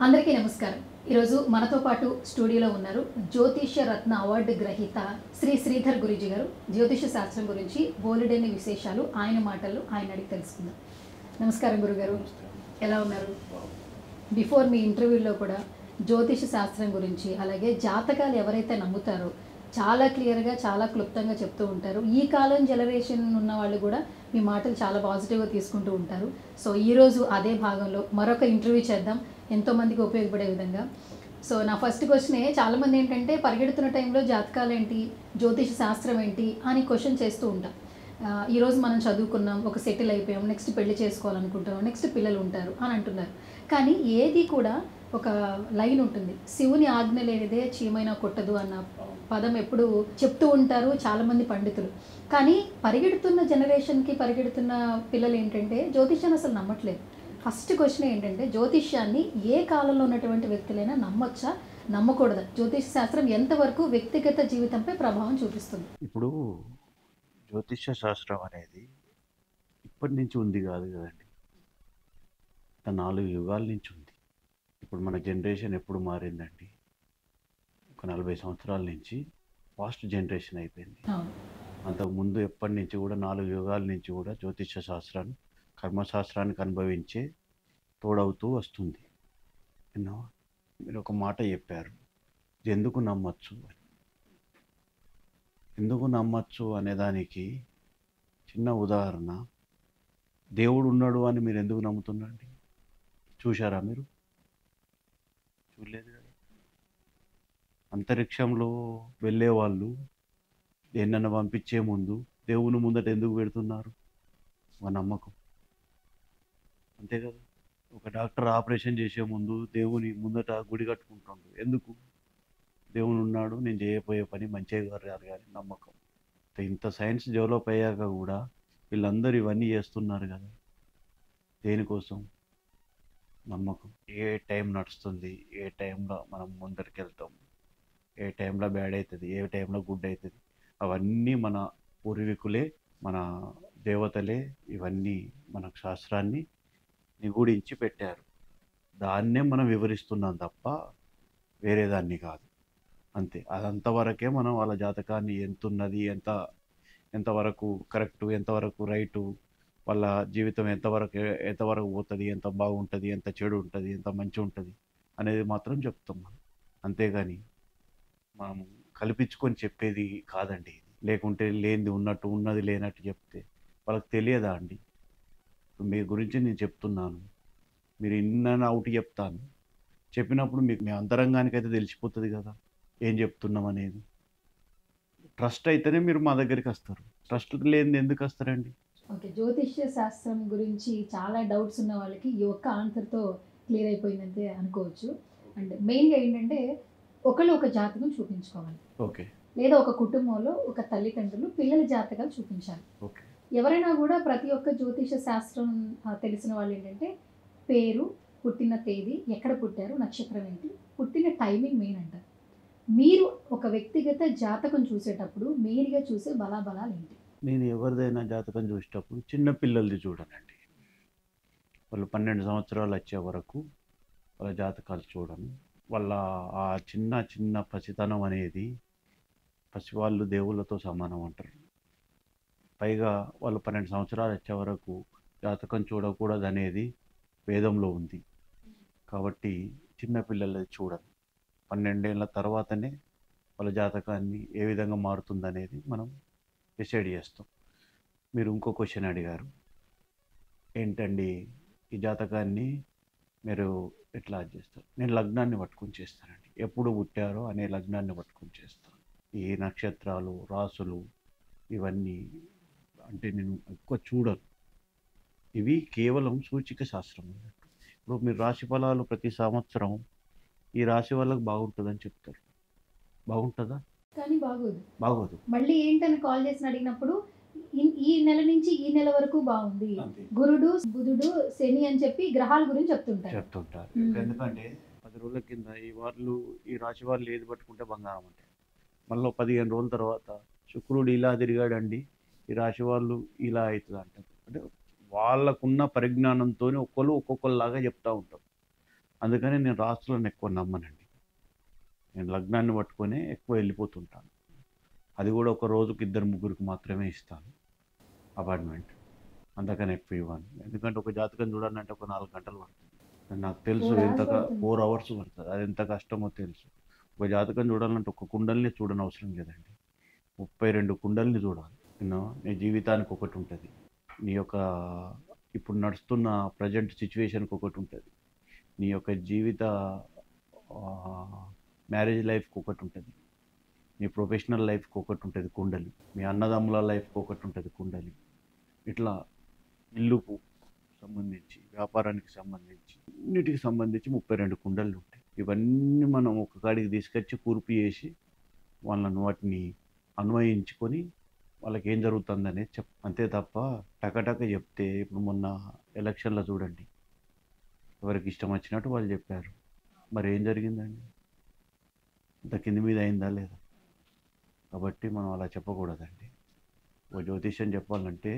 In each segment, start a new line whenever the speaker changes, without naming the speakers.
అందరికీ నమస్కారం. ఈరోజు మనతో పాటు స్టూడియోలో ఉన్నారు జ్యోతిష్య రత్న అవార్డు గ్రహీత శ్రీ శ్రీధర్ గురూజీ గారు. జ్యోతిష శాస్త్రం గురించి బోలెడన్ని విశేషాలు ఆయన మాటల్లో ఆయన అడిగి తెలుసుకుందాం. నమస్కారం గురుగారు, ఎలా ఉన్నారు? బిఫోర్ మీ ఇంటర్వ్యూలో కూడా జ్యోతిష శాస్త్రం గురించి, అలాగే జాతకాలు ఎవరైతే నమ్ముతారో చాలా క్లియర్గా, చాలా క్లుప్తంగా చెప్తూ ఉంటారు. ఈ కాలం జనరేషన్ ఉన్న వాళ్ళు కూడా మీ మాటలు చాలా పాజిటివ్గా తీసుకుంటూ ఉంటారు. సో ఈరోజు అదే భాగంలో మరొక ఇంటర్వ్యూ చేద్దాం, ఎంతోమందికి ఉపయోగపడే విధంగా. సో నా ఫస్ట్ క్వశ్చనే, చాలామంది ఏంటంటే పరిగెడుతున్న టైంలో జాతకాలు ఏంటి, జ్యోతిష శాస్త్రం ఏంటి అని క్వశ్చన్ చేస్తూ ఉంటాం. ఈరోజు మనం చదువుకున్నాం, ఒక సెటిల్ అయిపోయాం, నెక్స్ట్ పెళ్లి చేసుకోవాలనుకుంటున్నాం, నెక్స్ట్ పిల్లలు ఉంటారు అని అంటున్నారు. కానీ ఏది కూడా ఒక లైన్ ఉంటుంది, శివుని ఆజ్ఞ లేనిదే చీమైనా కొట్టదు అన్న పదం ఎప్పుడు చెప్తూ ఉంటారు చాలామంది పండితులు. కానీ పరిగెడుతున్న జనరేషన్కి, పరిగెడుతున్న పిల్లలు ఏంటంటే జ్యోతిష్యాన్ని అసలు నమ్మట్లేదు. ఫస్ట్ క్వశ్చన్ ఏంటంటే, జ్యోతిష్యాన్ని ఏ కాలంలో ఉన్నటువంటి వ్యక్తులైనా నమ్మొచ్చా, నమ్మకూడదా? జ్యోతిష శాస్త్రం ఎంతవరకు వ్యక్తిగత జీవితంపై ప్రభావం చూపిస్తుంది?
ఇప్పుడు జ్యోతిష్య శాస్త్రం అనేది ఇప్పటి నుంచి ఉంది కాదు కదండి. 4 యుగాల నుంచి ఉంది. ఇప్పుడు మన జనరేషన్ ఎప్పుడు మారిందండి? ఒక 40 సంవత్సరాల నుంచి ఫాస్ట్ జనరేషన్ అయిపోయింది.
అవును.
అంతకుముందు ఎప్పటి నుంచి కూడా 4 యుగాల నుంచి కూడా జ్యోతిష్య శాస్త్రాన్ని, కర్మశాస్త్రానికి అనుభవించే తోడవుతూ వస్తుంది. ఎన్నో మీరు ఒక మాట చెప్పారు, ఇది ఎందుకు నమ్మచ్చు అని. ఎందుకు నమ్మచ్చు అనేదానికి చిన్న ఉదాహరణ, దేవుడు ఉన్నాడు అని మీరు ఎందుకు నమ్ముతున్నారండి? చూశారా మీరు? చూడలేదు కదా. అంతరిక్షంలో వెళ్ళే వాళ్ళు దేన్నన్నా పంపించే ముందు దేవుని ముందట ఎందుకు పెడుతున్నారు? ఒక నమ్మకం, అంతే కదా. ఒక డాక్టర్ ఆపరేషన్ చేసే ముందు దేవుని ముందట గుడి కట్టుకుంటుండ్రు. ఎందుకు? దేవుని ఉన్నాడు, నేను చేయబోయే పని మంచిగా జరగాలి నమ్మకం. ఇంత సైన్స్ డెవలప్ అయ్యాక కూడా వీళ్ళందరూ ఇవన్నీ చేస్తున్నారు కదా. దేనికోసం? నమ్మకం. ఏ టైం నడుస్తుంది, ఏ టైంలో మనం ముందరికి వెళ్తాం, ఏ టైంలో బ్యాడ్ అవుతుంది, ఏ టైంలో గుడ్ అవుతుంది, అవన్నీ మన పూర్వీకులే, మన దేవతలే ఇవన్నీ మన శాస్త్రాన్ని నిగూఢించి పెట్టారు. దాన్నే మనం వివరిస్తున్నాం తప్ప వేరే దాన్ని కాదు. అంతే. అదంతవరకే మనం వాళ్ళ జాతకాన్ని ఎంతున్నది, ఎంతవరకు కరెక్టు, ఎంతవరకు రైటు, వాళ్ళ జీవితం ఎంతవరకు పోతుంది, ఎంత బాగుంటుంది, ఎంత చెడు ఉంటుంది, ఎంత మంచి ఉంటుంది అనేది మాత్రం చెప్తాం మనం. అంతేగాని మనం కల్పించుకొని చెప్పేది కాదండి ఇది. లేకుంటే లేనిది ఉన్నట్టు, ఉన్నది లేనట్టు చెప్తే వాళ్ళకి తెలియదా అండి? ఇప్పుడు మీ గురించి నేను చెప్తున్నాను, మీరు ఇన్న అవుట్ చెప్తాను, చెప్పినప్పుడు మీకు మీ అంతరంగానికి అయితే తెలిసిపోతుంది కదా ఏం చెప్తున్నాం అనేది. ట్రస్ట్ అయితేనే మీరు మా దగ్గరికి వస్తారు. ట్రస్ట్ లేనిది ఎందుకు వస్తారండి?
ఓకే, జ్యోతిష్య శాస్త్రం గురించి చాలా డౌట్స్ ఉన్న వాళ్ళకి ఈ ఒక్క ఆన్సర్తో క్లియర్ అయిపోయిందంటే అనుకోవచ్చు. అండ్ మెయిన్గా ఏంటంటే, ఒకళ్ళు ఒక జాతకం చూపించుకోవాలి,
ఓకే.
లేదా ఒక కుటుంబంలో ఒక తల్లిదండ్రులు పిల్లల జాతకాలు చూపించాలి.
ఓకే.
ఎవరైనా కూడా ప్రతి ఒక్క జ్యోతిష శాస్త్రం తెలిసిన వాళ్ళు ఏంటంటే, పేరు, పుట్టిన తేదీ, ఎక్కడ పుట్టారు, నక్షత్రం ఏంటి, పుట్టిన టైమింగ్ మెయిన్ అంటారు. మీరు ఒక వ్యక్తిగత జాతకం చూసేటప్పుడు మెయిన్గా చూసే బలాబలాలు ఏంటి?
నేను ఎవరిదైనా జాతకం చూసేటప్పుడు చిన్న పిల్లలది చూడనండి. వాళ్ళు 12 సంవత్సరాలు వచ్చే వరకు వాళ్ళ జాతకాలు చూడను. వాళ్ళ ఆ చిన్న చిన్న పసితనం అనేది, పసివాళ్ళు దేవుళ్ళతో సమానం అంటారు. పైగా వాళ్ళు 12 సంవత్సరాలు వచ్చే వరకు జాతకం చూడకూడదు అనేది వేదంలో ఉంది. కాబట్టి చిన్న పిల్లలది చూడను. 12 ఏళ్ళ తర్వాతనే వాళ్ళ జాతకాన్ని ఏ విధంగా మారుతుందనేది మనం డిసైడ్ చేస్తాం. మీరు ఇంకో క్వశ్చన్ అడిగారు, ఏంటండి ఈ జాతకాన్ని మీరు ఎట్లా చేస్తారు? నేను లగ్నాన్ని పట్టుకొని చేస్తానండి. ఎప్పుడు పుట్టారో అనే లగ్నాన్ని పట్టుకొని చేస్తాను. ఈ నక్షత్రాలు, రాసులు ఇవన్నీ అంటే నేను ఎక్కువ చూడను. ఇవి కేవలం సూచిక శాస్త్రం అన్నట్టు. ఇప్పుడు మీరు రాశి ఫలాలు ప్రతి సంవత్సరం ఈ రాశి వాళ్ళకి బాగుంటుందని చెప్తారు. బాగుంటుందా?
కానీ బాగోదు.
బాగోదు.
మళ్ళీ ఏంటని కాల్ చేసి అడిగినప్పుడు, ఈ నెల నుంచి ఈ నెల వరకు బాగుంది,
అంతే.
గురుడు, బుధుడు, శని అని చెప్పి గ్రహాల గురించి చెప్తుంటారు.
చెప్తుంటారు.
మ్మ్.
ఎందుకంటే 10 రోజుల కింద ఈ రాశి వాళ్ళు ఏది పట్టుకుంటే బంగారం అంటే, మళ్ళీ 15 రోజుల తర్వాత శుక్రుడు ఇలా తిరిగాడండి, ఈ రాశి వాళ్ళు ఇలా అవుతుంది అంటారు. అంటే వాళ్ళకున్న పరిజ్ఞానంతో ఒక్కొక్కలాగా చెప్తూ ఉంటారు. అందుకని నేను రాసులను ఎక్కువ నమ్మనండి. నేను లగ్నాన్ని పట్టుకొనే ఎక్కువ వెళ్ళిపోతుంటాను. అది కూడా ఒక రోజుకి 2-3కి మాత్రమే ఇస్తాను అపాయింట్మెంట్. అంతకని ఎక్కువ ఇవ్వను. ఎందుకంటే ఒక జాతకం చూడాలంటే ఒక 4 గంటలు పడుతుంది. నాకు తెలుసు
4
ఎంత
hours పడుతుంది.
4 అవర్స్ పడుతుంది. అది ఎంత కష్టమో తెలుసు. ఒక జాతకం చూడాలంటే ఒక కుండల్ని చూడనవసరం లేదండి. 32 కుండల్ని చూడాలి. నీ జీవితానికి ఒకటి ఉంటుంది. నీ యొక్క ఇప్పుడు నడుస్తున్న ప్రజెంట్ సిచ్యువేషన్కి ఒకటి ఉంటుంది. నీ యొక్క జీవిత మ్యారేజ్ లైఫ్కి ఒకటి ఉంటుంది. నీ ప్రొఫెషనల్ లైఫ్కి ఒకటి ఉంటుంది కుండలి. మీ అన్నదమ్ముల లైఫ్కి ఒకటి ఉంటుంది కుండలి. ఇట్లా ఇల్లుకు సంబంధించి, వ్యాపారానికి సంబంధించి, అన్నిటికి సంబంధించి 32 కుండలు ఉంటాయి. ఇవన్నీ మనం ఒక కాడికి తీసుకొచ్చి కూర్పు చేసి వాటిని అన్వయించుకొని వాళ్ళకి ఏం జరుగుతుంది అనేది అంతే తప్ప టకటక చెప్తే ఇప్పుడు మొన్న ఎలక్షన్లో చూడండి, ఎవరికి ఇష్టం వచ్చినట్టు వాళ్ళు చెప్పారు. మరి ఏం జరిగిందండి? ఇంత కింది మీద అయిందా లేదా? కాబట్టి మనం అలా చెప్పకూడదండి. ఒక జ్యోతిష్యం చెప్పాలంటే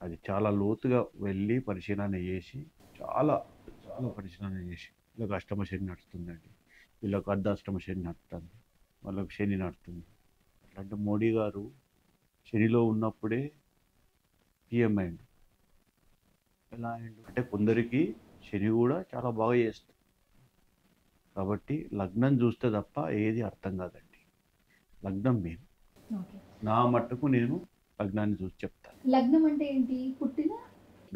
అది చాలా లోతుగా వెళ్ళి పరిశీలన చేసి చాలా చాలా పరిశీలన చేసి, వీళ్ళకి అష్టమ శని నడుస్తుందండి, వీళ్ళకి అర్ధాష్టమ శని నడుస్తుంది, వాళ్ళకి శని నడుతుంది. అట్లాంటి మోడీ గారు శనిలో ఉన్నప్పుడే పిఎం అయిండు. ఎలా అయిండు అంటే కొందరికి శని కూడా చాలా బాగా చేస్తుంది. కాబట్టి లగ్నం చూస్తే తప్ప ఏది అర్థం కాదండి. లగ్నం మెయిన్.
ఓకే.
నా మట్టుకు నేను లగ్నాన్ని చూసి చెప్తాను.
లగ్నం అంటే ఏంటి? పుట్టిన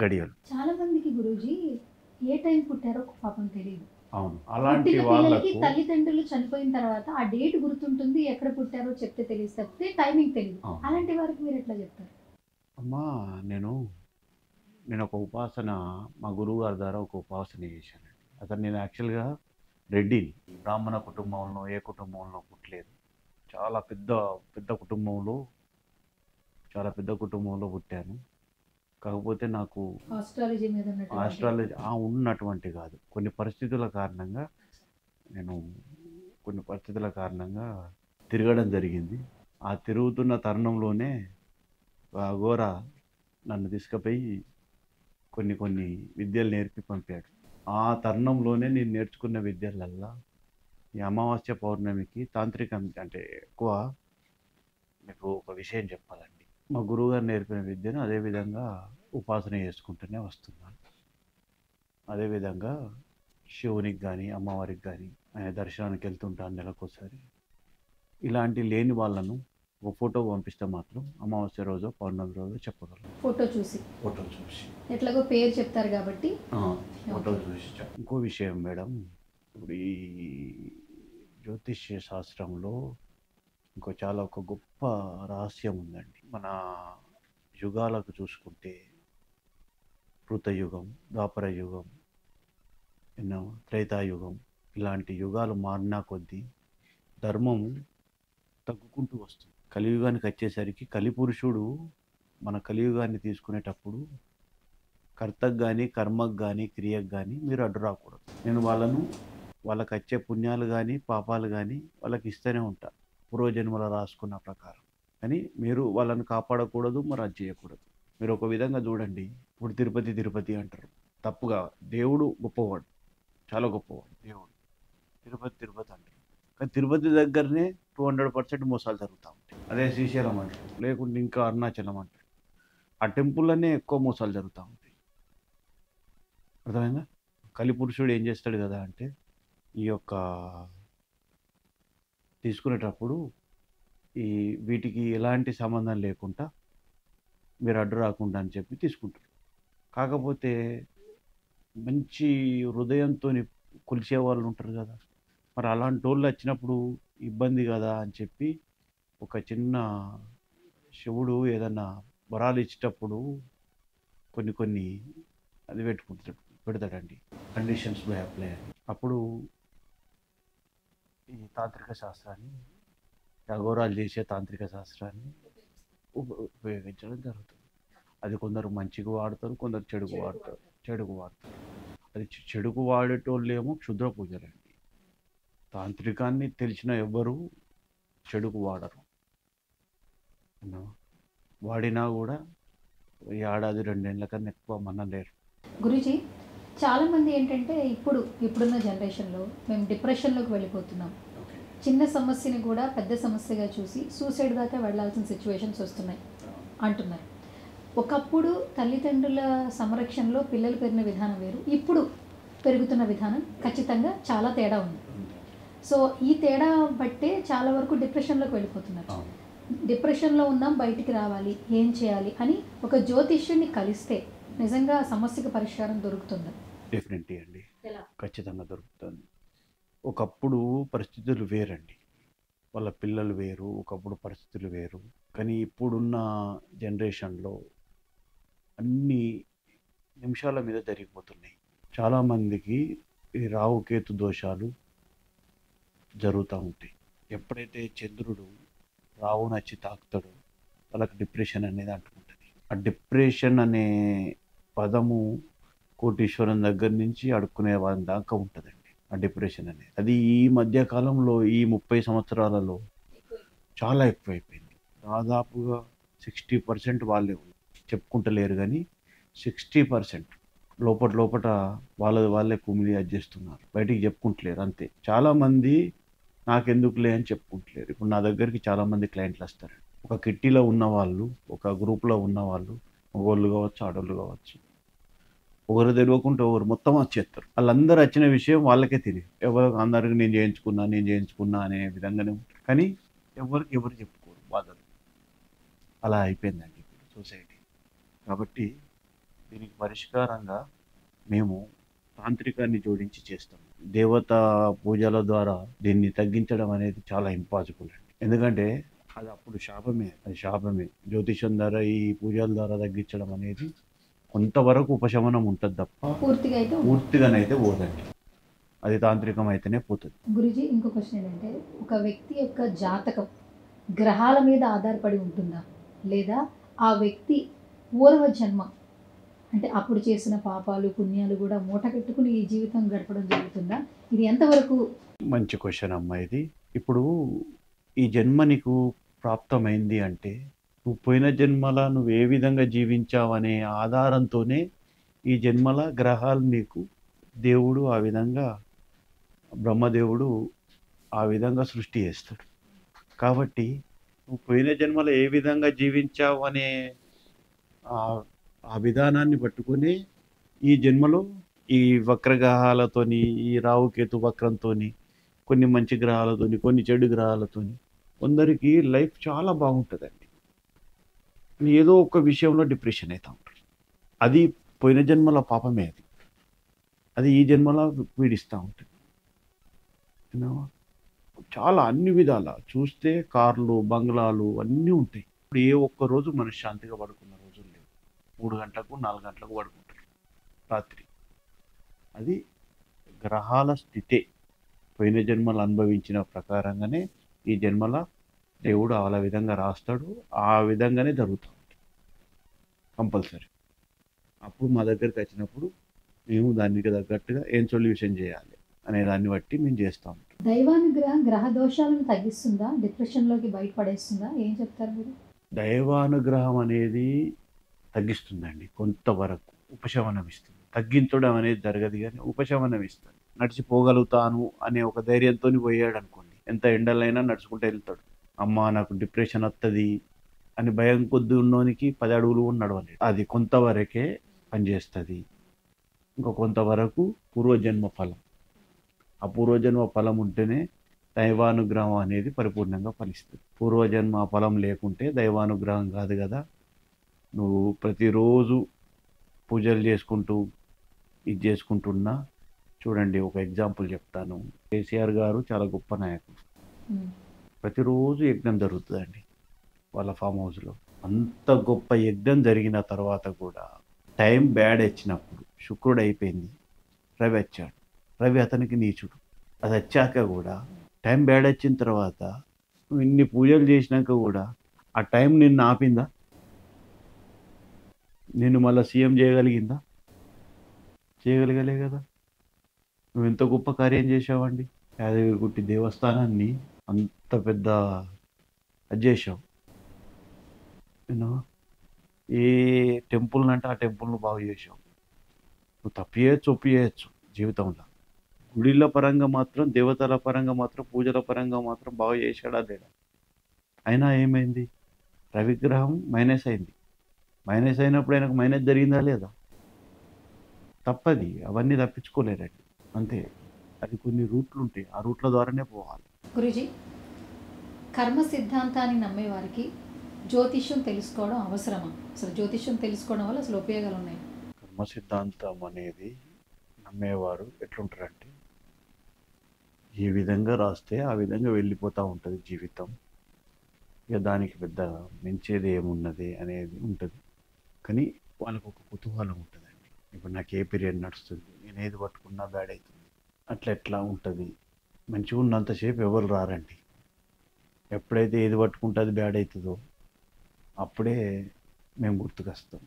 గడియలు.
చాలా మందికి గురూజీ ఏ టైం పుట్టారో పాపం తెలియదు.
అవును, అలాంటి
పుట్టిన పిల్లలకి
వాళ్ళకు
తల్లిదండ్రులు చనిపోయిన తర్వాత ఆ డేట్ గుర్తుంటుంది, ఎక్కడ పుట్టారో చెప్తే తెలిసి తప్పితే టైమింగ్ తెలియదు.
అవును.
అలాంటి వారికి మీరు ఎట్లా చెప్తారు?
అమ్మా, నేను ఒక ఉపాసన మా గురువు గారి ద్వారా ఒక ఉపాసన చేశానండి. అతను నేను యాక్చువల్గా రెడ్డిని. బ్రాహ్మణ కుటుంబంలో ఏ కుటుంబంలో పుట్టలేదు. చాలా పెద్ద పెద్ద కుటుంబంలో చాలా పెద్ద కుటుంబంలో పుట్టాను. కాకపోతే నాకు
ఆస్ట్రాలజీ మీద ఉన్నటువంటి
ఆస్ట్రాలజీ ఉన్నటువంటి కాదు, కొన్ని పరిస్థితుల కారణంగా తిరగడం జరిగింది. ఆ తిరుగుతున్న తరుణంలోనే అఘోర నన్ను తీసుకుపోయి కొన్ని విద్యలు నేర్పి పంపాడు. ఆ తరుణంలోనే నేను నేర్చుకున్న విద్యలల్లా ఈ అమావాస్య పౌర్ణమికి తాంత్రికం అంటే ఎక్కువ. మీకు ఒక విషయం చెప్పాలండి, మా గురువుగారు నేర్పిన విద్యను అదేవిధంగా ఉపాసన చేసుకుంటూనే వస్తున్నాను. అదేవిధంగా శివునికి కానీ అమ్మవారికి కానీ ఆయన దర్శనానికి వెళ్తుంటాను నెలకోసారి. ఇలాంటి లేని వాళ్ళను ఒక ఫోటో పంపిస్తే మాత్రం అమావాస్య రోజు పౌర్ణమి రోజు చెప్పగలను.
ఫోటో చూసి ఎట్లాగో పేరు చెప్తారు కాబట్టి
ఫోటో చూసి ఇంకో విషయం మేడం, ఇప్పుడు ఈ జ్యోతిష్య శాస్త్రంలో ఒక గొప్ప రహస్యం ఉందండి. మన యుగాలకు చూసుకుంటే కృతయుగం, ద్వాపర యుగం, త్రేతాయుగం, ఇలాంటి యుగాలు మారినా కొద్దీ ధర్మం తగ్గుకుంటూ వస్తుంది. కలియుగానికి వచ్చేసరికి కలిపురుషుడు మన కలియుగాన్ని తీసుకునేటప్పుడు కర్తకు కానీ కర్మకు కానీ క్రియకు కానీ మీరు అడ్డు రాకూడదు. నేను వాళ్ళకి వచ్చే పుణ్యాలు కానీ పాపాలు కానీ వాళ్ళకి ఇస్తూనే ఉంటాను పూర్వజన్మల రాసుకున్న ప్రకారం. కానీ మీరు వాళ్ళని కాపాడకూడదు, మరి అది చేయకూడదు. మీరు ఒక విధంగా చూడండి, ఇప్పుడు తిరుపతి అంటారు తప్పుగా. దేవుడు గొప్పవాడు, చాలా గొప్పవాడు దేవుడు. తిరుపతి అంటారు, కానీ తిరుపతి దగ్గరనే 200% మోసాలు జరుగుతూ ఉంటాయి. అదే శ్రీశైలం అంటారు, లేకుంటే ఇంకా అరుణాచలం అంటారు. ఆ టెంపుల్లోనే ఎక్కువ మోసాలు జరుగుతూ ఉంటాయి. అర్థమైందా? కలిపురుషుడు ఏం చేస్తాడు కదా అంటే, ఈ యొక్క తీసుకునేటప్పుడు వీటికి ఎలాంటి సంబంధం లేకుండా మీరు అడ్డు రాకుండా అని చెప్పి తీసుకుంటారు. కాకపోతే మంచి హృదయంతో కొలిచే వాళ్ళు ఉంటారు కదా, మరి అలాంటి వాళ్ళు వచ్చినప్పుడు ఇబ్బంది కదా అని చెప్పి ఒక చిన్న శివుడు ఏదన్నా వరాలు ఇచ్చేటప్పుడు కొన్ని అది పెడతాడండి, కండిషన్స్ బై అప్లై అని. అప్పుడు ఈ తాంత్రిక శాస్త్రాన్ని, అఘోరాలు చేసే తాంత్రిక శాస్త్రాన్ని ఉపయోగించడం జరుగుతుంది. అది కొందరు మంచిగా వాడతారు, కొందరు చెడుకు వాడతారు. అది చెడుకు వాడేటోళ్ళేమో క్షుద్ర పూజలండి. తాంత్రికాన్ని తెలిసిన ఎవ్వరూ చెడుకు వాడరు. వాడినా కూడా ఏడాది 2 ఏళ్ళ కన్నా ఎక్కువ మన లేరు.
గురూజీ, చాలామంది ఏంటంటే ఇప్పుడున్న జనరేషన్లో మేము డిప్రెషన్లోకి వెళ్ళిపోతున్నాం. చిన్న సమస్యని కూడా పెద్ద సమస్యగా చూసి సూసైడ్ దాకా వెళ్ళాల్సిన సిచ్యువేషన్స్ వస్తున్నాయి అంటున్నారు. ఒకప్పుడు తల్లిదండ్రుల సంరక్షణలో పిల్లలు పెరిగిన విధానం వేరు, ఇప్పుడు పెరుగుతున్న విధానం ఖచ్చితంగా చాలా తేడా ఉంది. సో ఈ తేడా బట్టే చాలా వరకు డిప్రెషన్లోకి వెళ్ళిపోతున్నారు. డిప్రెషన్లో ఉన్నాం, బయటికి రావాలి, ఏం చేయాలి అని ఒక జ్యోతిష్యుడిని కలిస్తే నిజంగా సమస్యకు పరిష్కారం దొరుకుతుందా?
డెఫినెట్లీ అండి,
ఎలా?
ఖచ్చితంగా దొరుకుతుంది. ఒకప్పుడు పరిస్థితులు వేరండి, వాళ్ళ పిల్లలు వేరు, ఒకప్పుడు పరిస్థితులు వేరు. కానీ ఇప్పుడున్న జనరేషన్లో అన్ని నిమిషాల మీద జరిగిపోతున్నాయి. చాలామందికి ఈ రాహుకేతు దోషాలు జరుగుతూ ఉంటాయి. ఎప్పుడైతే చంద్రుడు రావు నచ్చి తాకుతాడో వాళ్ళకి డిప్రెషన్ అనేది అంటుకుంటుంది. ఆ డిప్రెషన్ అనే పదము కోటీశ్వరం దగ్గర నుంచి అడుక్కునే వాళ్ళ దాకా ఉంటుందండి. ఆ డిప్రెషన్ అనేది అది ఈ మధ్య కాలంలో ఈ 30 సంవత్సరాలలో చాలా ఎక్కువైపోయింది. దాదాపుగా 60% వాళ్ళే చెప్పుకుంటలేరు, కానీ 60% లోపట వాళ్ళే కుమిలి చేస్తున్నారు, బయటికి చెప్పుకుంటలేరు అంతే. చాలామంది నాకెందుకులే అని చెప్పుకుంటలేరు. ఇప్పుడు నా దగ్గరికి చాలామంది క్లయింట్లు వస్తారు. ఒక కిట్టీలో ఉన్నవాళ్ళు, ఒక గ్రూప్లో ఉన్నవాళ్ళు, మగవాళ్ళు కావచ్చు, ఆడవాళ్ళు కావచ్చు, ఒకరు తెలియకుంటే ఒకరు మొత్తం వచ్చేస్తారు. వాళ్ళందరూ వచ్చిన విషయం వాళ్ళకే తెలియదు. అందరికి నేను చేయించుకున్నా అనే విధంగానే ఉంటారు, కానీ ఎవరు చెప్పుకోరు బాధలు. అలా అయిపోయిందండి ఇప్పుడు సొసైటీ. కాబట్టి దీనికి పరిష్కారంగా మేము తాంత్రికాన్ని జోడించి చేస్తాం. దేవతా పూజల ద్వారా దీన్ని తగ్గించడం అనేది చాలా ఇంపాసిబుల్ అండి. ఎందుకంటే అది అప్పుడు శాపమే. జ్యోతిషం ద్వారా ఈ పూజల ద్వారా తగ్గించడం అనేది కొంతవరకు ఉపశమనం ఉంటుంది తప్ప పూర్తిగానైతే పోదండి. అది తాంత్రికం అయితేనే పోతుంది.
గురుజీ, ఇంకో క్వశ్చన్ ఏంటంటే, ఒక వ్యక్తి యొక్క జాతకం గ్రహాల మీద ఆధారపడి ఉంటుందా, లేదా ఆ వ్యక్తి పూర్వ జన్మ అంటే అప్పుడు చేసిన పాపాలు పుణ్యాలు కూడా మూట కట్టుకుని ఈ జీవితం గడపడం జరుగుతుందా? ఇది ఎంతవరకు?
మంచి క్వశ్చన్ అమ్మా ఇది. ఇప్పుడు ఈ జన్మ నీకు ప్రాప్తమైంది అంటే నువ్వు పోయిన జన్మల నువ్వు ఏ విధంగా జీవించావనే ఆధారంతోనే ఈ జన్మల గ్రహాలు నీకు దేవుడు ఆ విధంగా, బ్రహ్మదేవుడు ఆ విధంగా సృష్టి చేస్తాడు. కాబట్టి నువ్వు పోయిన జన్మలో ఏ విధంగా జీవించావు అనే ఆ విధానాన్ని పట్టుకొని ఈ జన్మలో ఈ వక్రగ్రహాలతోని, ఈ రావుకేతు వక్రంతోని, కొన్ని మంచి గ్రహాలతోని, కొన్ని చెడు గ్రహాలతోని కొందరికి లైఫ్ చాలా బాగుంటుందండి. ఏదో ఒక విషయంలో డిప్రెషన్ అవుతూ ఉంటారు. అది పోయిన జన్మల పాపమే. అది ఈ జన్మలో పీడిస్తూ ఉంటుంది. చాలా అన్ని విధాల చూస్తే కార్లు, బంగ్లాలు అన్నీ ఉంటాయి. ఇప్పుడు ఏ ఒక్క రోజు మనశ్శాంతిగా పడుకున్న రోజులు లేవు. 3 గంటలకు 4 గంటలకు పడుకుంటారు రాత్రి. అది గ్రహాల స్థితే. పోయిన జన్మలు అనుభవించిన ప్రకారంగానే ఈ జన్మల దేవుడు ఆ విధంగా రాస్తాడు, ఆ విధంగానే జరుగుతూ ఉంటుంది కంపల్సరీ. అప్పుడు మా దగ్గరికి వచ్చినప్పుడు మేము దానికి తగ్గట్టుగా ఏం సొల్యూషన్ చేయాలి అనే దాన్ని బట్టి మేము చేస్తూ ఉంటాం.
దైవానుగ్రహం గ్రహ దోషాలను తగ్గిస్తుందా, డిప్రెషన్లోకి బయటపడేస్తుందా? ఏం చెప్తారు మీరు?
దైవానుగ్రహం అనేది తగ్గిస్తుందండి, కొంతవరకు ఉపశమనం ఇస్తుంది. తగ్గించడం అనేది జరగదు, కానీ ఉపశమనం ఇస్తుంది. నడిచిపోగలుగుతాను అనే ఒక ధైర్యంతో పోయాడు అనుకోండి, ఎంత ఎండలైనా నడుచుకుంటూ వెళ్తాడు. అమ్మ నాకు డిప్రెషన్ వస్తుంది అని భయం కొద్ది ఉన్నోనికి 10 అడుగులు కూడా నడవలేడు. అది కొంతవరకే పనిచేస్తుంది. ఇంకా కొంతవరకు పూర్వజన్మ ఫలం. ఆ పూర్వజన్మ ఫలం ఉంటేనే దైవానుగ్రహం అనేది పరిపూర్ణంగా ఫలిస్తుంది. పూర్వజన్మ ఫలం లేకుంటే దైవానుగ్రహం కాదు కదా. నువ్వు ప్రతిరోజు పూజలు చేసుకుంటూ ఇది చేసుకుంటున్నా. చూడండి, ఒక ఎగ్జాంపుల్ చెప్తాను. కేసీఆర్ గారు చాలా గొప్ప నాయకుడు. ప్రతిరోజు యజ్ఞం జరుగుతుందండి వాళ్ళ ఫామ్ హౌస్లో. అంత గొప్ప యజ్ఞం జరిగిన తర్వాత కూడా టైం బ్యాడ్ వచ్చినప్పుడు, శుక్రుడు అయిపోయింది, రవి వచ్చాడు. రవి అతనికి నీచుడు. అది వచ్చాక కూడా టైం బ్యాడ్ వచ్చిన తర్వాత నువ్వు ఇన్ని పూజలు చేసినాక కూడా ఆ టైం నిన్ను ఆపిందా? నిన్ను మళ్ళీ సీఎం చేయగలిగిందా? చేయగలగలే కదా. నువ్వు ఎంత గొప్ప కార్యం చేసావండి. యాదగిరిగుట్టి దేవస్థానాన్ని అంత పెద్ద అది చేసావు. ఏ టెంపుల్ని అంటే ఆ టెంపుల్ను బాగు చేసావు. నువ్వు తప్పు చేయొచ్చు, ఒప్పు చేయొచ్చు జీవితంలో. గుడిల పరంగా మాత్రం, దేవతల పరంగా మాత్రం, పూజల పరంగా మాత్రం బాగా చేశాడా లేడా? అయినా ఏమైంది? రవిగ్రహం మైనస్ అయింది. మైనస్ అయినప్పుడు ఆయనకు మైనస్ జరిగిందా లేదా? తప్పది. అవన్నీ తప్పించుకోలేరండి. అంతే. అది కొన్ని రూట్లు ఉంటాయి. ఆ రూట్ల ద్వారానే పోవాలి.
గురూజీ, కర్మ సిద్ధాంతాన్ని నమ్మేవారికి జ్యోతిష్యం తెలుసుకోవడం అవసరమా? అసలు జ్యోతిష్యం తెలుసుకోవడం వల్ల అసలు ఉపయోగాలు ఉన్నాయి?
కర్మ సిద్ధాంతం అనేది నమ్మేవారు ఎట్లుంటారంటే, ఏ విధంగా రాస్తే ఆ విధంగా వెళ్ళిపోతూ ఉంటుంది జీవితం. ఇక దానికి పెద్ద మించేది ఏమున్నది అనేది ఉంటుంది. కానీ వాళ్ళకు ఒక కుతూహలం ఉంటుందండి. ఇప్పుడు నాకు ఏ పీరియడ్ నడుస్తుంది, నేను ఏది పట్టుకున్నా బ్యాడ్ అవుతుంది, అట్లా ఎట్లా ఉంటుంది. మంచిగా ఉన్నంతసేపు ఎవరు రారండి. ఎప్పుడైతే ఏది పట్టుకుంటే అది బ్యాడ్ అవుతుందో అప్పుడే మేము గుర్తుకొస్తాం.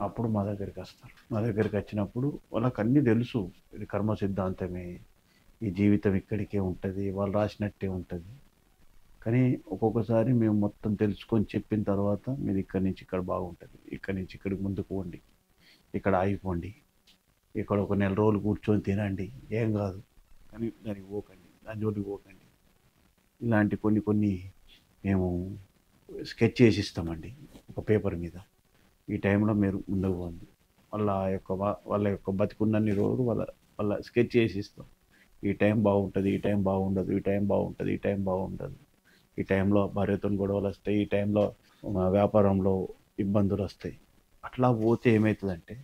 అప్పుడు మా దగ్గరికి వస్తారు. మా దగ్గరికి వచ్చినప్పుడు వాళ్ళకి అన్నీ తెలుసు. ఇది కర్మ సిద్ధాంతమే, ఈ జీవితం ఇక్కడికే ఉంటుంది, వాళ్ళు రాసినట్టే ఉంటుంది. కానీ ఒక్కొక్కసారి మేము మొత్తం తెలుసుకొని చెప్పిన తర్వాత మీరు ఇక్కడి నుంచి ఇక్కడ బాగుంటుంది, ఇక్కడి నుంచి ఇక్కడికి ముందుకు పోండి, ఇక్కడ ఆగిపోండి, ఇక్కడ ఒక నెల రోజులు కూర్చొని తినండి, ఏం కాదు, కానీ దానికి పోకండి, దాని జోలికి పోకండి. ఇలాంటి కొన్ని కొన్ని మేము స్కెచ్ చేసి ఇస్తామండి ఒక పేపర్ మీద. ఈ టైంలో మీరు ముందుకు పోండి. వాళ్ళ యొక్క బతికున్నన్ని రోజులు వాళ్ళ స్కెచ్ చేసి ఇస్తాం. ఈ టైం బాగుంటుంది, ఈ టైం బాగుండదు, ఈ టైం బాగుంటుంది, ఈ టైం బాగుండదు, ఈ టైంలో భార్యతో గొడవలు వస్తాయి, ఈ టైంలో వ్యాపారంలో ఇబ్బందులు వస్తాయి. అట్లా పోతే ఏమవుతుందంటే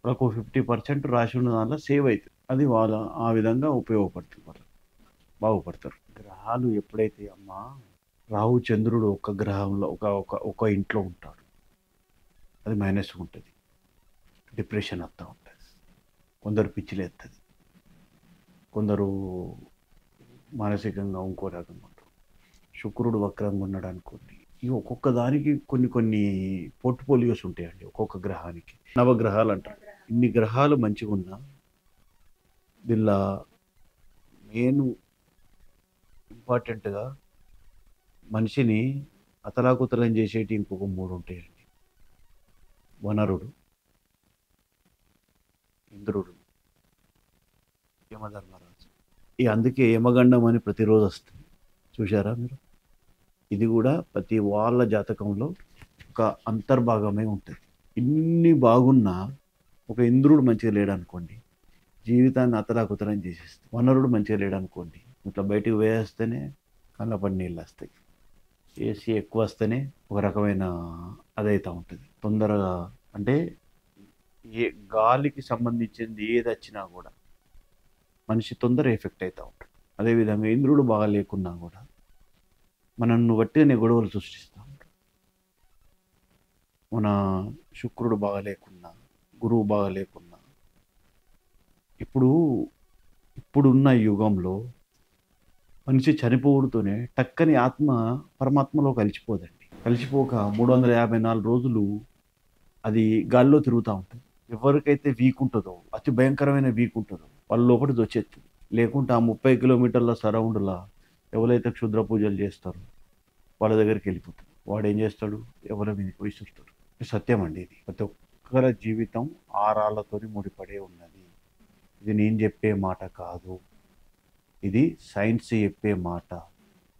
వాళ్ళకు 50% రాసి ఉన్న దాంట్లో సేవ్ అవుతుంది. అది వాళ్ళ ఆ విధంగా ఉపయోగపడుతుంది, వాళ్ళు బాగుపడతారు. గ్రహాలు ఎప్పుడైతే అమ్మా, రాహు చంద్రుడు ఒక గ్రహంలో ఒక ఇంట్లో ఉంటాడు, అది మైనస్ ఉంటుంది, డిప్రెషన్ వస్తూ ఉంటుంది, కొందరు పిచ్చిలేస్తుంది, కొందరు మానసికంగా ఇంకో రకంగా ఉంటారు. శుక్రుడు వక్రంగా ఉన్నాడు అనుకోండి, ఈ ఒక్కొక్క దానికి కొన్ని కొన్ని పోర్ట్ఫోలియోస్ ఉంటాయండి. ఒక్కొక్క గ్రహానికి నవగ్రహాలు అంటారు. ఇన్ని గ్రహాలు మంచిగా ఉన్నా దీనిలో మెయిన్ ఇంపార్టెంట్గా మనిషిని అతలాకుతలం చేసేటి ఇంకొక 3 ఉంటాయండి. వనరుడు, ఇంద్రుడు, యమధర్మరాజు. అందుకే యమగండం అని ప్రతిరోజు వస్తుంది, చూశారా మీరు? ఇది కూడా ప్రతి వాళ్ళ జాతకంలో ఒక అంతర్భాగమే ఉంటుంది. ఇన్ని బాగున్నా ఒక ఇంద్రుడు మంచిగా లేడనుకోండి, జీవితాన్ని అతలాకుతలం చేసేస్తుంది. వనరుడు మంచిగా లేడనుకోండి, ఇట్లా బయటికి వేస్తేనే కళ్ళపడి నీళ్ళు వస్తాయి, ఏసీ ఎక్కువ వస్తేనే ఒక రకమైన అదైతే ఉంటుంది తొందరగా. అంటే ఏ గాలికి సంబంధించింది ఏది వచ్చినా కూడా మనిషి తొందర ఎఫెక్ట్ అవుతూ ఉంటాడు. అదేవిధంగా ఇంద్రుడు బాగా లేకున్నా కూడా మనల్ని బట్టినే గొడవలు సృష్టిస్తూ ఉంటాడు. మన శుక్రుడు బాగా లేకున్నా, గురువు బాగా లేకున్నా, ఇప్పుడున్న యుగంలో మనిషి చనిపోవడంతోనే టక్కని ఆత్మ పరమాత్మలో కలిసిపోదండి. కలిసిపోక 354 రోజులు అది గాల్లో తిరుగుతూ ఉంటుంది. ఎవరికైతే వీక్ ఉంటుందో, అతి భయంకరమైన వీక్ ఉంటుందో వాళ్ళ లోపలికి వచ్చేస్తుంది. లేకుంటే ఆ 30 కిలోమీటర్ల సరౌండ్లా ఎవరైతే క్షుద్ర పూజలు చేస్తారో వాళ్ళ దగ్గరికి వెళ్ళిపోతాడు. వాడు ఏం చేస్తాడు? ఎవరి మీదకి విసురుతాడు. సత్యం అండి ఇది. ప్రతి ఒక్కరి జీవితం ఆరాళ్ళతో ముడిపడే ఉన్నది. ఇది నేను చెప్పే మాట కాదు, ఇది సైన్స్ చెప్పే మాట,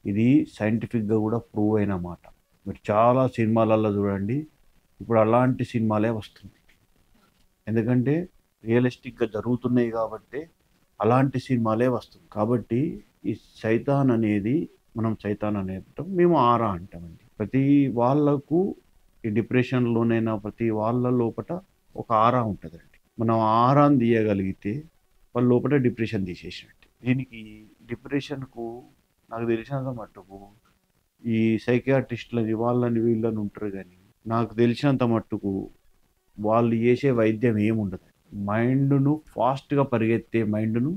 ఇది సైంటిఫిక్గా కూడా ప్రూవ్ అయిన మాట. మీరు చాలా సినిమాలలో చూడండి, ఇప్పుడు అలాంటి సినిమాలే వస్తుంది. ఎందుకంటే రియలిస్టిక్గా జరుగుతున్నాయి కాబట్టి అలాంటి సినిమాలే వస్తుంది. కాబట్టి ఈ సైతాన్ అనేది, మనం సైతాన్ అనేది మేము ఆరా అంటామండి. ప్రతి వాళ్ళకు ఈ డిప్రెషన్లోనైనా ప్రతి వాళ్ళ లోపల ఒక ఆరా ఉంటుందండి. మనం ఆరాన్ని తీయగలిగితే వాళ్ళ లోపల డిప్రెషన్ తీసేసినట్టు. దీనికి డిప్రెషన్కు నాకు తెలిసినంత మట్టుకు ఈ సైకియాట్రిస్టులని వాళ్ళని వీళ్ళని ఉంటారు, కానీ నాకు తెలిసినంత మట్టుకు వాళ్ళు చేసే వైద్యం ఏముండదు. మైండ్ను ఫాస్ట్గా పరిగెత్తే మైండ్ను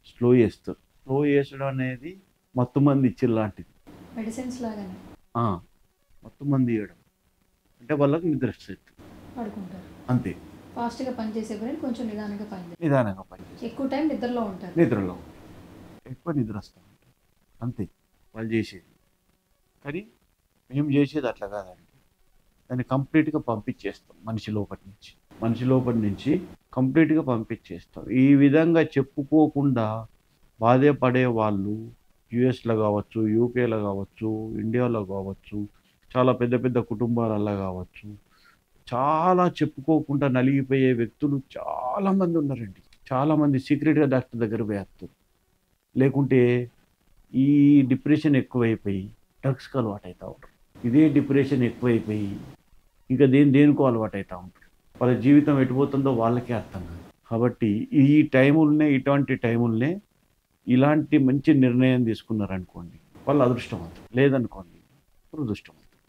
స్లో చేస్తారు. స్లో చేసడం అనేది మత్తు మంది ఇచ్చిన లాంటిది,
మెడిసిన్స్ లాగానే.
మత్తు మంది ఇవ్వడం అంటే వాళ్ళకి నిద్ర వస్తుంది,
పడుకుంటారు
అంతే.
ఫాస్ట్గా పనిచేసే బ్రెయిన్ కొంచెం నిదానంగా
పనిచేస్తుంది.
ఎక్కువ టైం నిద్రలో ఉంటారు.
ఎక్కువ నిద్ర వస్తూ ఉంటుంది, అంతే వాళ్ళు చేసేది. కానీ మేము చేసేది అట్లా కాదండి. దాన్ని కంప్లీట్గా పంపించేస్తాం మనిషి లోపటి నుంచి. కంప్లీట్‌గా పంపించేస్తాం. ఈ విధంగా చెప్పుకోకుండా బాధపడే వాళ్ళు యూఎస్‌లో గావచ్చు, యూకేలో గావచ్చు, ఇండియాలో గావచ్చు, చాలా పెద్ద పెద్ద కుటుంబాలల్లో గావచ్చు, చాలా చెప్పుకోకుండా నలిగిపోయే వ్యక్తులు చాలామంది ఉన్నారండి. చాలామంది సీక్రెట్‌గా డాక్టర్ దగ్గరికి పోయేస్తారు. లేకుంటే ఈ డిప్రెషన్ ఎక్కువైపోయి డ్రగ్స్‌కి అలవాటైతా ఉంటారు. ఇదే డిప్రెషన్ ఎక్కువైపోయి ఇంకా దేనికో అలవాటైతా ఉంటారు. వాళ్ళ జీవితం ఎటుపోతుందో వాళ్ళకే అర్థం కాదు. కాబట్టి ఈ టైముల్నే ఇటువంటి టైముల్నే ఇలాంటి మంచి నిర్ణయం తీసుకున్నారనుకోండి, వాళ్ళు అదృష్టవంతులు. లేదనుకోండి దురదృష్టవంతులు.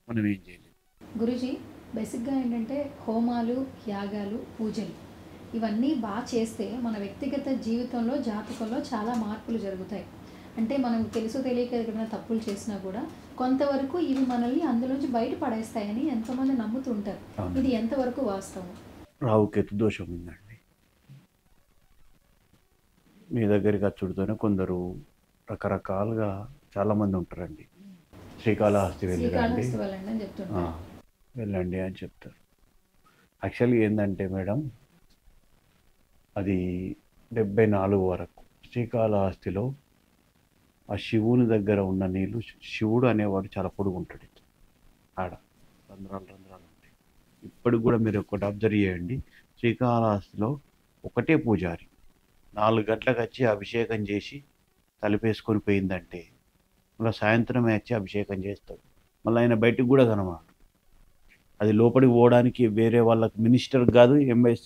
మనం ఏం చేయలేం.
గురూజీ, బేసిక్గా ఏంటంటే హోమాలు, యాగాలు, పూజలు ఇవన్నీ బాగా చేస్తే మన వ్యక్తిగత జీవితంలో, జాతకంలో చాలా మార్పులు జరుగుతాయి. అంటే మనం తెలుసో తెలియక ఏదైనా తప్పులు చేసినా కూడా కొంతవరకు ఇవి మనల్ని అందులోంచి బయట పడేస్తాయని ఎంతోమంది నమ్ముతుంటారు.
అవును.
ఇది ఎంతవరకు వాస్తవం?
రాహుకేతు దోషం ఉందండి. మీ దగ్గరికి అచ్చుడుతోనే కొందరు రకరకాలుగా చాలామంది ఉంటారండి. శ్రీకాళహస్తి వెళ్ళిరండి,
శ్రీకాళహస్తి వెళ్ళండి అని
ఆ!
చెప్తుంటారు.
వెళ్ళండి అని చెప్తారు. యాక్చువల్‌గా ఏందంటే మేడం, అది 74 వరకు శ్రీకాళహస్తిలో ఆ శివుని దగ్గర ఉన్న నీళ్ళు, శివుడు అనేవాడు చాలా పొడుగుంటాడు ఆడ. రంధ్రాలు ఉంటాయి. ఇప్పటికి కూడా మీరు ఒకటి అబ్జర్వ్ చేయండి. శ్రీకాళహస్తిలో ఒకటే పూజారి 4 గంటలకు వచ్చి అభిషేకం చేసి తలుపేసుకొని పోయిందంటే, మళ్ళీ సాయంత్రమే వచ్చి అభిషేకం చేస్తాడు. మళ్ళీ ఆయన బయటికి కూడా కనబడడు. అది లోపలికి పోవడానికి వేరే వాళ్ళకి మినిస్టర్ కాదు,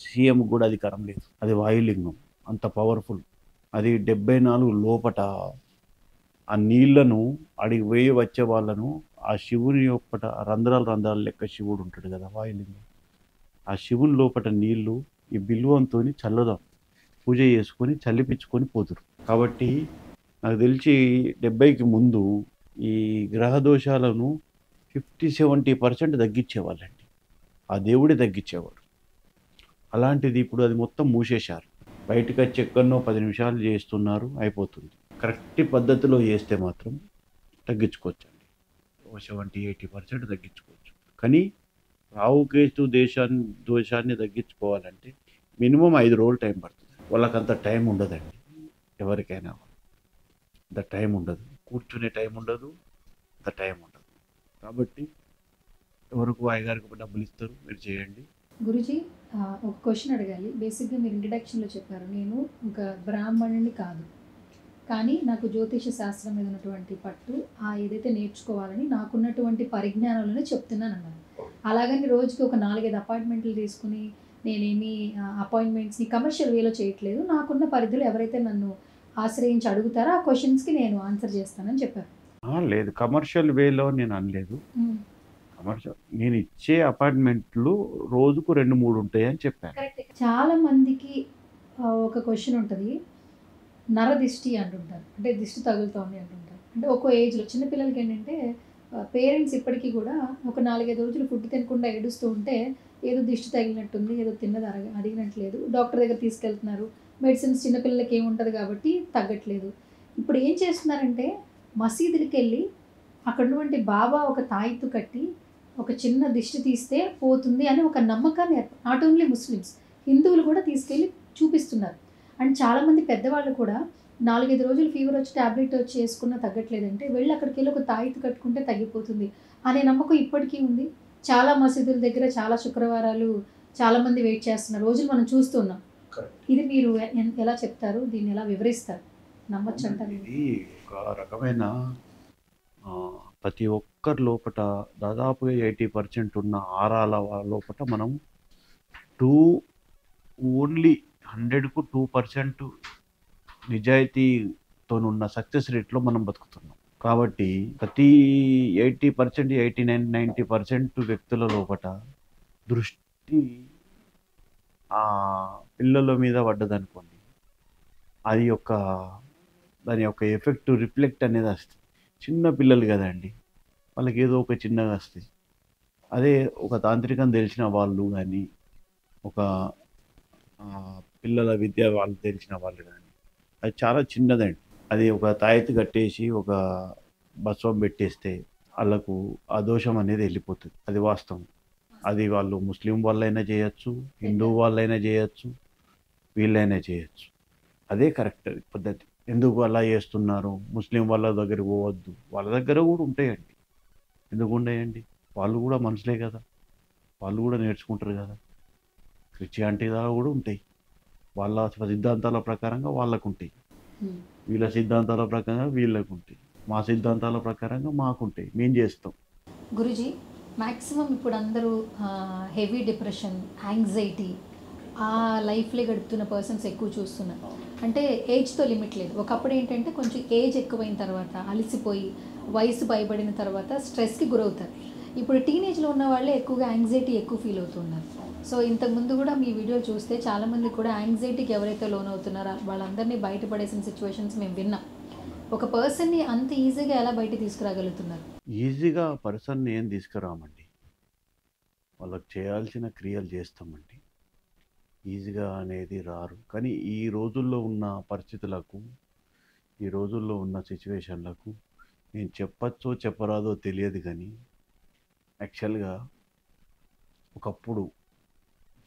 సీఎం కూడా అధికారం లేదు. అది వాయులింగం, అంత పవర్ఫుల్. అది 74 లోపట ఆ నీళ్లను అడిగి పోయి వచ్చే వాళ్ళను ఆ శివుని లోపట రంధ్రాలు లెక్క శివుడు ఉంటాడు కదా, వాయులింగం. ఆ శివుని లోపట నీళ్లు ఈ బిల్వంతోని చల్లదాం, పూజ చేసుకొని చల్లిపించుకొని పోతురు. కాబట్టి నాకు తెలిసి 70కి ముందు ఈ గ్రహ దోషాలను 50-70% తగ్గించేవాళ్ళండి. ఆ దేవుడే తగ్గించేవాడు. అలాంటిది ఇప్పుడు అది మొత్తం మూసేశారు. బయటకు వచ్చి ఎక్కడనో 10 నిమిషాలు చేస్తున్నారు, అయిపోతుంది. కరెక్ట్ పద్ధతిలో చేస్తే మాత్రం తగ్గించుకోవచ్చండి. ఓ 70-80% తగ్గించుకోవచ్చు. కానీ రాహుకేతు దోషాన్ని తగ్గించుకోవాలంటే మినిమమ్ 5 రోజులు టైం పడుతుంది. వాళ్ళకంత టైం ఉండదండి. ఎవరికైనా అంత టైం ఉండదు. కూర్చునే టైం ఉండదు. అంత టైం ఉండదు. కాబట్టి ఎవరికి అయ్యగారికి డబ్బులు ఇస్తారు, మీరు చేయండి.
గురూజీ, ఒక క్వశ్చన్ అడగాలి. బేసిక్గా మీరు ఇంట్రడక్షన్లో చెప్పారు, నేను ఒక బ్రాహ్మణుని కాదు, కానీ నాకు జ్యోతిష శాస్త్రం మీద ఉన్నటువంటి పట్టు, ఏదైతే నేర్చుకోవాలని నాకున్నటువంటి పరిజ్ఞానాలను చెప్తున్నాను అన్నారు. అలాగని రోజుకి ఒక 4-5 అపాయింట్మెంట్లు తీసుకుని నేనేమి అపాయింట్మెంట్స్ని కమర్షియల్ వేలో చేయట్లేదు. నాకున్న పరిధిలో ఎవరైతే నన్ను ఆశ్రయించి అడుగుతారో ఆ క్వశ్చన్స్కి నేను ఆన్సర్ చేస్తానని చెప్పారు.
లేదు, కమర్షియల్ వేలో నేను అనలేదు. కమర్షియల్ నేను ఇచ్చే అపార్ట్మెంట్లు రోజుకు 2-3 ఉంటాయని చెప్పాను.
కరెక్ట్. చాలా మందికి ఒక క్వశ్చన్ ఉంటుంది, నరదిష్టి అంటుంటారు. అంటే దిష్టి తగులుతోంది అంటుంటారు. అంటే ఒక్కో ఏజ్‌లో చిన్నపిల్లలకి ఏంటంటే పేరెంట్స్ ఇప్పటికీ కూడా ఒక 4-5 రోజులు ఫుడ్ తినకుండా ఏడుస్తూ ఉంటే ఏదో దిష్టి తగిలినట్టుంది, ఏదో తిన్నది అరిగినట్లేదు, డాక్టర్ దగ్గర తీసుకెళ్తున్నారు. మెడిసిన్స్ చిన్నపిల్లలకి ఏముంటది కాబట్టి తగ్గట్లేదు. ఇప్పుడు ఏం చేస్తున్నారంటే మసీదులకెళ్ళి అక్కడ ఉన్నటువంటి బాబా ఒక తాయెత్తు కట్టి ఒక చిన్న దిష్టి తీస్తే పోతుంది అని ఒక నమ్మకాన్ని నాట్ ఓన్లీ ముస్లిమ్స్, హిందువులు కూడా తీసుకెళ్ళి చూపిస్తున్నారు. అండ్ చాలామంది పెద్దవాళ్ళు కూడా 4-5 రోజులు ఫీవర్ వచ్చి టాబ్లెట్ వచ్చి వేసుకున్నా తగ్గట్లేదంటే వెళ్ళి అక్కడికి వెళ్ళి ఒక తాయెత్తు కట్టుకుంటే తగ్గిపోతుంది అనే నమ్మకం ఇప్పటికీ ఉంది. చాలా మసీదుల దగ్గర చాలా శుక్రవారాలు చాలామంది వెయిట్ చేస్తున్న రోజులు మనం చూస్తున్నాం. ఇది మీరు ఎలా చెప్తారు? దీన్ని ఎలా వివరిస్తారు? నమ్మొచ్చు అంటారు?
ఇది ఒక రకమైన ప్రతి ఒక్కరి లోపట దాదాపుగా 80% ఉన్న ఆరాల లోపట మనం ఓన్లీ 100కు 2% నిజాయితీతోనున్న సక్సెస్ రేట్లో మనం బతుకుతున్నాం. కాబట్టి ప్రతి 80%, 89, 90% వ్యక్తుల లోపట దృష్టి పిల్లల మీద పడ్డదనుకోండి, అది దాని యొక్క ఎఫెక్ట్ రిఫ్లెక్ట్ అనేది వస్తుంది. చిన్న పిల్లలు కదండి, వాళ్ళకి ఏదో ఒక చిన్నగా వస్తుంది. అదే ఒక తాంత్రికం తెలిసిన వాళ్ళు కానీ, ఒక పిల్లల విద్య వాళ్ళు తెలిసిన వాళ్ళు కానీ, అది చాలా చిన్నదండి. అది ఒక తాయెత్తు కట్టేసి ఒక బస్వం పెట్టేస్తే వాళ్ళకు ఆ దోషం అనేది వెళ్ళిపోతుంది. అది వాస్తవం. అది వాళ్ళు ముస్లిం వాళ్ళైనా చేయొచ్చు, హిందూ వాళ్ళైనా చేయొచ్చు, వీళ్ళైనా చేయొచ్చు. అదే కరెక్ట్ పద్ధతి. ఎందుకు అలా చేస్తున్నారు? ముస్లిం వాళ్ళ దగ్గరికి పోవద్దు. వాళ్ళ దగ్గర కూడా ఉంటాయండి. ఎందుకు ఉండయండి? వాళ్ళు కూడా మనుషులే కదా! వాళ్ళు కూడా నేర్చుకుంటారు కదా! క్రిస్టియానిటీ దాకా కూడా ఉంటాయి. వాళ్ళ సిద్ధాంతాల ప్రకారంగా వాళ్ళకుంటాయి. వీళ్ళ సిద్ధాంతాల ప్రకారంగా వీళ్ళకుంటాయి. మా సిద్ధాంతాల ప్రకారంగా మాకుంటాయి. మేము చేస్తాం.
గురుజీ, మ్యాక్సిమం ఇప్పుడు అందరూ హెవీ డిప్రెషన్, యాంగ్జైటీ ఆ లైఫ్లో గడుపుతున్న పర్సన్స్ ఎక్కువ చూస్తున్నారు. అంటే ఏజ్తో లిమిట్ లేదు. ఒకప్పుడు ఏంటంటే కొంచెం ఏజ్ ఎక్కువైన తర్వాత అలసిపోయి వయసు భయపడిన తర్వాత స్ట్రెస్కి గురవుతారు. ఇప్పుడు టీనేజ్లో ఉన్న వాళ్ళే ఎక్కువగా యాంగ్జైటీ ఎక్కువ ఫీల్ అవుతున్నారు. సో ఇంతకుముందు కూడా మీ వీడియో చూస్తే చాలామంది కూడా యాంగ్జైటీకి ఎవరైతే లోన్ అవుతున్నారో వాళ్ళందరినీ బయటపడేసిన సిచ్యువేషన్స్ మేము విన్నాం. ఒక పర్సన్ని అంత ఈజీగా ఎలా బయట తీసుకురాగలుగుతున్నారు?
ఈజీగా పర్సన్‌ని ఏం తీసుకురామండి. వాళ్ళకి చేయాల్సిన క్రియలు చేస్తామండి. ఈజీగా అనేది రారు. కానీ ఈ రోజుల్లో ఉన్న పరిస్థితులకు, ఈ రోజుల్లో ఉన్న సిట్యుయేషన్‌లకు నేను చెప్పచ్చో, చెప్పరాదో తెలియదు గానీ, యాక్చువల్‌గా ఒకప్పుడు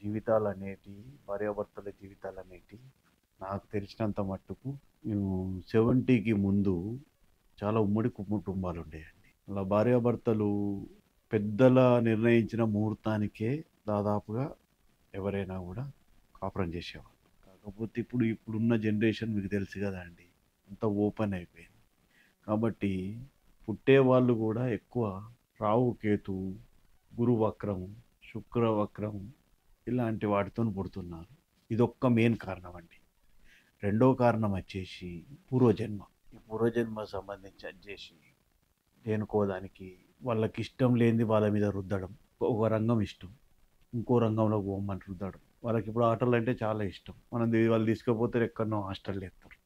జీవితాలనేటివి, భార్యాభర్తల జీవితాలనేటివి నాకు తెలిసినంత మట్టుకు 70కి ముందు చాలా ఉమ్మడి కుటుంబాలుండేయండి. అలా భార్యాభర్తలు పెద్దల నిర్ణయించిన ముహూర్తానికే దాదాపుగా ఎవరైనా గూడా కాపురం చేసేవాళ్ళు. కాకపోతే ఇప్పుడున్న జనరేషన్ మీకు తెలుసు గదండీ! అంతా ఓపెన్ అయిపోయింది. కాబట్టి పుట్టేవాళ్ళు గూడా ఎక్కువ రాహు, కేతువు, గురు వక్రం, శుక్ర వక్రం ఇలాంటి వాటితోని పుడుతున్నారు. ఇదొక్క మెయిన్ కారణం అండి. రెండో కారణం వచ్చేసి పూర్వజన్మ. ఈ పూర్వజన్మకు సంబంధించి వచ్చేసి దేనికో దానికి వాళ్ళకిష్టం లేనిది వాళ్ళ మీద రుద్దడం. ఒక రంగం ఇష్టం. ఇంకో రంగంలోకి పోమని రుద్దడం. వాళ్ళకిప్పుడు ఆటలంటే చాలా ఇష్టం. వాళ్ళు తీసుకపోతే ఎక్కడనో హాస్టల్‌లో ఏత్తారు.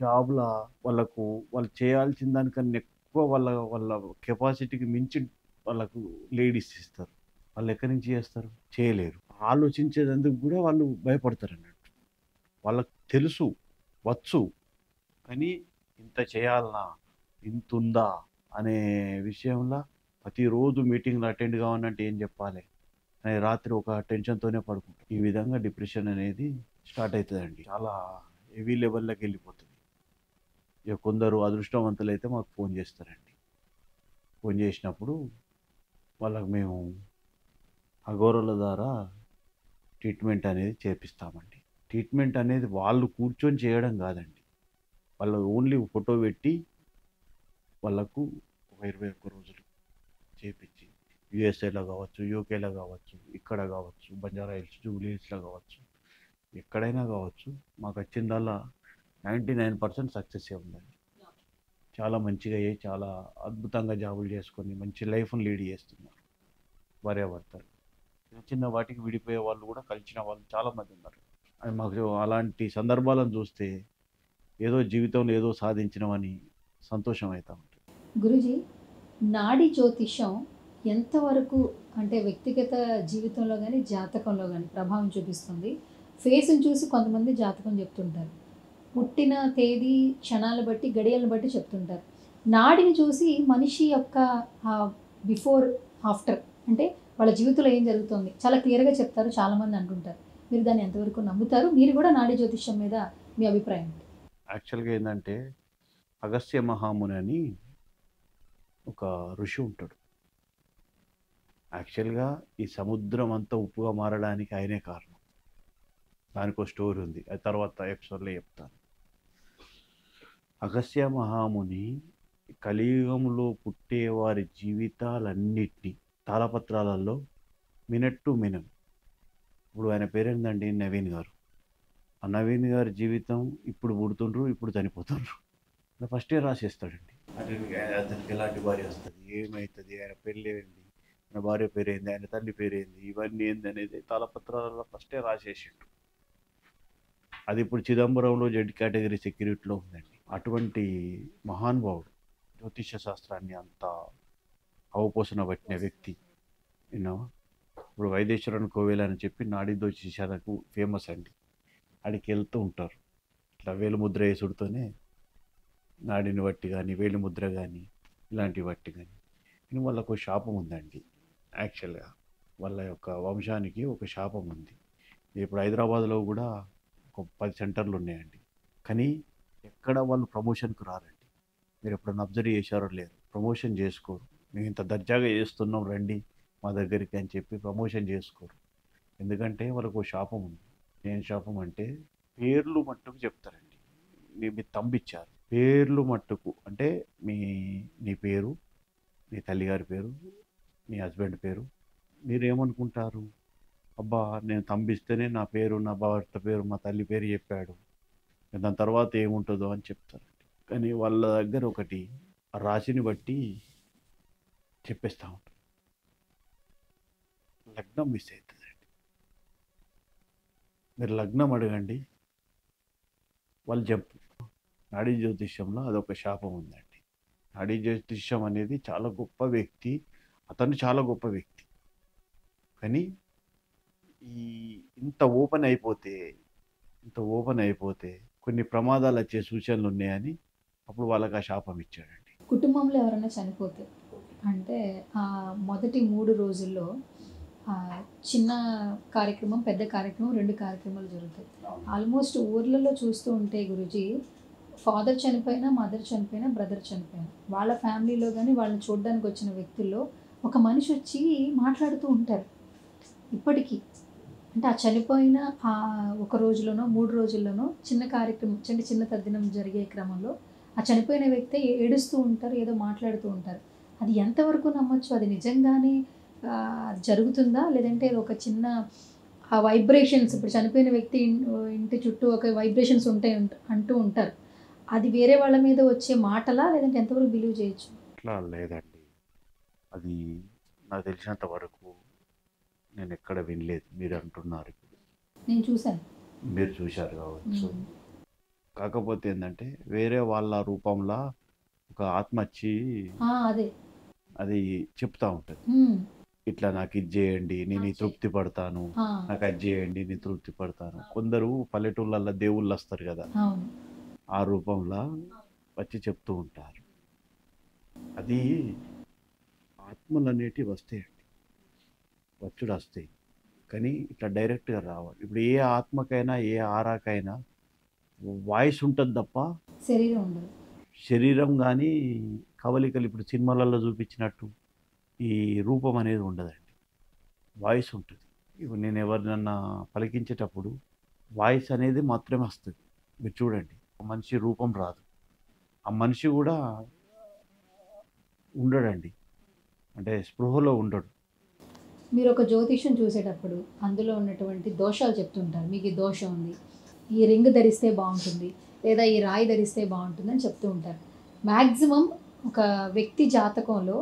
జాబ్‌లా వాళ్ళు చేయాల్సిన దానికన్నా ఎక్కువ వాళ్ళ వాళ్ళ కెపాసిటీకి మించి వాళ్ళకు లేడీస్ ఇస్తారు. వాళ్ళు ఎక్కడి నుంచి చేస్తారు? చేయలేరు. ఆలోచించేదందుకు గూడా వాళ్ళు భయపడతారన్నట్టు. వాళ్ళకి తెలుసు, వచ్చు. కానీ ఇంత చేయాలనా? ఇంతుందా? అనే విషయంలో ప్రతిరోజు మీటింగ్‌లు అటెండ్ కావాలంటే ఏం చెప్పాలి? అని రాత్రి ఒక టెన్షన్‌తోనే పడుకుంటాం. ఈ విధంగా డిప్రెషన్ అనేది స్టార్ట్ అయితదండి. చాలా హెవీ లెవెల్‌లోకెళ్ళిపోతది. ఇక కొందరు అదృష్టవంతులైతే మాకు ఫోన్ చేస్తారండి. ఫోన్ చేసినప్పుడు వాళ్ళకి మేము అఘోరాల ద్వారా ట్రీట్మెంట్ అనేది చేపిస్తామండి. ట్రీట్మెంట్ అనేది వాళ్ళు కూర్చొని చేయడం కాదండి. వాళ్ళు ఓన్లీ ఫోటో పెట్టి వాళ్ళకు ఒక 21 రోజులు చేపిచ్చి యూఎస్ఏలో కావచ్చు, యూకేలో కావచ్చు, ఇక్కడ కావచ్చు, బంజారా హిల్స్, జూబ్లీ హిల్స్‌లో కావచ్చు, ఎక్కడైనా కావచ్చు. మాకు వచ్చిందల్లా 99% సక్సెస్సే ఉందండి. చాలా మంచిగా అయ్యి, చాలా అద్భుతంగా జాబులు చేసుకొని మంచి లైఫ్‌ని లీడ్ చేస్తున్నారు భార్యాభర్తలు. చిన్న చిన్న వాటికి విడిపోయే వాళ్ళు కూడా కలిసిన వాళ్ళు చాలామంది ఉన్నారు. అది మాకు అలాంటి సందర్భాలను చూస్తే ఏదో జీవితంలో ఏదో సాధించినామని సంతోషం అయితా ఉంటుంది.
గురుజీ, నాడి జ్యోతిష్యం ఎంతవరకు అంటే వ్యక్తిగత జీవితంలో కానీ జాతకంలో కానీ ప్రభావం చూపిస్తుంది? ఫేస్‌ని చూసి కొంతమంది జాతకం చెప్తుంటారు. పుట్టిన తేదీ, క్షణాలను బట్టి, గడియలను బట్టి చెప్తుంటారు. నాడిని చూసి మనిషి యొక్క బిఫోర్, ఆఫ్టర్ అంటే వాళ్ళ జీవితంలో ఏం జరుగుతుంది చాలా క్లియర్‌గా చెప్తారు చాలామంది అంటుంటారు. మీరు దాన్ని ఎంతవరకు నమ్ముతారు? మీరు కూడా నాడి జ్యోతిష్యం మీద మీ అభిప్రాయం ఏంటి?
యాక్చువల్‌గా ఏందంటే అగస్త్య మహాముని అని ఒక ఋషి ఉంటాడు. యాక్చువల్‌గా ఈ సముద్రం అంతా ఉప్పుగా మారడానికి ఆయనే కారణం. దానికో స్టోరీ ఉంది. అది తర్వాత ఎపిసోడ్‌లో చెప్తాను. అగస్త్య మహాముని కలియుగంలో పుట్టే వారి జీవితాలన్నిటిని తాళపత్రాలలో మినిట్ టు మినిట్. ఇప్పుడు ఆయన పేరేందండి? నవీన్ గారు. ఆ నవీన్ గారి జీవితం ఇప్పుడు పుడుతుండ్రు, ఇప్పుడు చనిపోతుండ్రు. ఫస్టే రాసేస్తాడండి. అతనికి ఎలాంటి భార్య వస్తది? ఏమైతది? ఆయన పెళ్ళేంది? ఆయన భార్య పేరేంది? ఆయన తల్లి పేరేంది? ఇవన్నీ ఏందనేది తాళపత్రాలలో ఫస్టే రాసేసిండు. అది ఇప్పుడు చిదంబరంలో జెడ్ కేటగిరీ సెక్యూరిటీలో ఉందండి. అటువంటి మహానుభావుడు జ్యోతిష్య శాస్త్రాన్ని అంత అవపోసన పట్టిన వ్యక్తి. ఇప్పుడు వైదేశ్వరన్ కోవెల అని చెప్పి నాడీ జ్యోతిష్యాలకు ఫేమస్ అండి. ఆడికి వెళ్తూ ఉంటారు. ఇట్లా వేలుముద్ర వేసుడుతోనే నాడిని బట్టి కానీ, వేలిముద్ర కానీ, ఇలాంటివి బట్టి కానీ. కానీ వాళ్ళకు శాపం ఉందండి యాక్చువల్‌గా. వాళ్ళ యొక్క వంశానికి ఒక శాపం ఉంది. ఇప్పుడు హైదరాబాద్లో కూడా ఒక 10 సెంటర్లు ఉన్నాయండి. కానీ ఎక్కడ వాళ్ళు ప్రమోషన్కి రారండి. మీరు ఎప్పుడైనా అబ్జర్వ్ చేశారో లేరు, ప్రమోషన్ చేసుకోరు. మేము ఇంత దర్జాగా చేస్తున్నాం రండి మా దగ్గరికి అని చెప్పి ప్రమోషన్ చేసుకోరు. ఎందుకంటే వాళ్ళకు ఒక శాపం ఉంది. ఏం శాపం అంటే పేర్లు మట్టుకు చెప్తారండి. మీ తంబిచ్చారు పేర్లు మట్టుకు అంటే మీ నీ పేరు, మీ తల్లిగారి పేరు, మీ హస్బెండ్ పేరు, మీరేమనుకుంటారు? అబ్బా నేను తంబిస్తేనే నా పేరు, నా భర్త పేరు, మా తల్లి పేరు చెప్పాడు, దాని తర్వాత ఏముంటుందో అని చెప్తారండి. కానీ వాళ్ళ దగ్గర ఒకటి ఆ రాశిని బట్టి చెప్పేస్తూ ఉంటారు. లగ్నం మిస్ అవుతుందండి. మీరు లగ్నం అడగండి, వాళ్ళు చెప్పు. నాడీ జ్యోతిష్యంలో అదొక శాపం ఉందండి. నాడీ జ్యోతిష్యం అనేది చాలా గొప్ప వ్యక్తి, అతను చాలా గొప్ప వ్యక్తి. కానీ ఈ ఇంత ఓపెన్ అయిపోతే కొన్ని ప్రమాదాలు వచ్చే సూచనలు ఉన్నాయని అప్పుడు వాళ్ళకి ఆ శాపం ఇచ్చాడండి.
కుటుంబంలో ఎవరైనా చనిపోతే అంటే ఆ మొదటి 3 రోజుల్లో చిన్న కార్యక్రమం, పెద్ద కార్యక్రమం, 2 కార్యక్రమాలు జరుగుతాయి. ఆల్మోస్ట్ ఊర్లలో చూస్తూ ఉంటే గురూజీ, ఫాదర్ చనిపోయినా, మదర్ చనిపోయినా, బ్రదర్ చనిపోయినా, వాళ్ళ ఫ్యామిలీలో కానీ వాళ్ళని చూడడానికి వచ్చిన వ్యక్తుల్లో ఒక మనిషి వచ్చి మాట్లాడుతూ ఉంటారు ఇప్పటికీ. అంటే ఆ చనిపోయిన ఆ ఒక రోజులోనో 3 రోజుల్లోనో చిన్న కార్యక్రమం, చిన్న తద్దినం జరిగే క్రమంలో ఆ చనిపోయిన వ్యక్తి ఏడుస్తూ ఉంటారు, ఏదో మాట్లాడుతూ ఉంటారు. అది ఎంతవరకు నమ్మొచ్చు? అది నిజంగానే జరుగుతుందా? లేదంటే అది ఒక చిన్న ఆ వైబ్రేషన్స్, ఇప్పుడు చనిపోయిన వ్యక్తి ఇంటి చుట్టూ ఒక వైబ్రేషన్స్ ఉంటాయి అంటూ ఉంటారు. అది వేరే వాళ్ళ మీద వచ్చే మాటలా? లేదంటే ఎంతవరకు బిలీవ్ చేయొచ్చు?
అట్లా లేదండి. అది నాకు తెలిసినంత వరకు నేను ఎక్కడ వినలేదు. మీరు అంటున్నారు ఇప్పుడు,
నేను చూశాను.
మీరు చూశారు కావచ్చు. కాకపోతే ఏంటంటే వేరే వాళ్ళ రూపంలో ఒక ఆత్మ వచ్చి
అదే
అది చెప్తా ఉంటుంది. ఇట్లా నాకు ఇది చేయండి నేను తృప్తి పడతాను, నాకు అది చేయండి నేను తృప్తి పడతాను. కొందరు పల్లెటూళ్ళల్లో దేవుళ్ళు వస్తారు కదా, ఆ రూపంలో వచ్చి చెప్తూ ఉంటారు. అది ఆత్మలు అనేటివి వస్తాయండి, వచ్చుడు వస్తాయి. కానీ ఇట్లా డైరెక్ట్గా రావాలి. ఇప్పుడు ఏ ఆత్మకైనా ఏ ఆరాకైనా వాయిస్ ఉంటుంది తప్ప
శరీరం ఉండదు.
శరీరం కానీ కవలికలు ఇప్పుడు సినిమాలలో చూపించినట్టు ఈ రూపం అనేది ఉండదండి. వాయిస్ ఉంటుంది. ఇప్పుడు నేను ఎవరినన్నా పలికించేటప్పుడు వాయిస్ అనేది మాత్రమే వస్తుంది. మీరు చూడండి, మనిషి రూపం రాదు. ఆ మనిషి కూడా ఉండడండి, అంటే స్పృహలో ఉండడు.
మీరు ఒక జ్యోతిష్యం చూసేటప్పుడు అందులో ఉన్నటువంటి దోషాలు చెప్తుంటారు. మీకు ఈ దోషం ఉంది, ఈ రింగ్ ధరిస్తే బాగుంటుంది, లేదా ఈ రాయి ధరిస్తే బాగుంటుంది అని చెప్తూ ఉంటారు. మ్యాక్సిమం ఒక వ్యక్తి జాతకంలో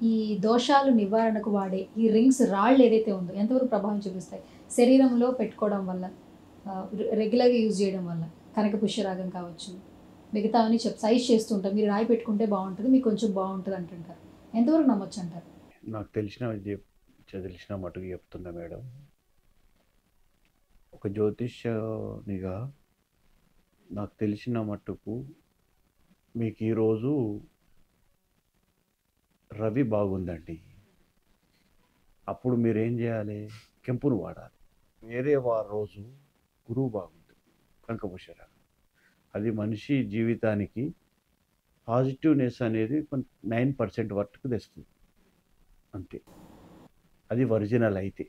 ఈ దోషాలు నివారణకు వాడే ఈ రింగ్స్, రాళ్ళు ఏదైతే ఉందో ఎంతవరకు ప్రభావం చూపిస్తాయి? శరీరంలో పెట్టుకోవడం వల్ల, రెగ్యులర్గా యూజ్ చేయడం వల్ల, కనక పుష్యరాగం కావచ్చు, మిగతావన్నీ సైజ్ చేస్తూ ఉంటారు. మీరు రాయి పెట్టుకుంటే బాగుంటుంది, మీకు కొంచెం బాగుంటుంది అంటుంటారు. ఎంతవరకు నమ్మొచ్చు అంటారు?
నాకు తెలిసిన మటుకు చెప్తున్నా మేడం. ఒక జ్యోతిష్యునిగా నాకు తెలిసిన మట్టుకు మీకు ఈరోజు రవి బాగుందండి, అప్పుడు మీరు ఏం చేయాలి? కెంపును వాడాలి. వేరే రోజు గురువు బాగుంటుంది, కనకపుష్యరాగం. అది మనిషి జీవితానికి పాజిటివ్నెస్ అనేది 9% వరకు తెస్తుంది అంతే. అది ఒరిజినల్ అయితే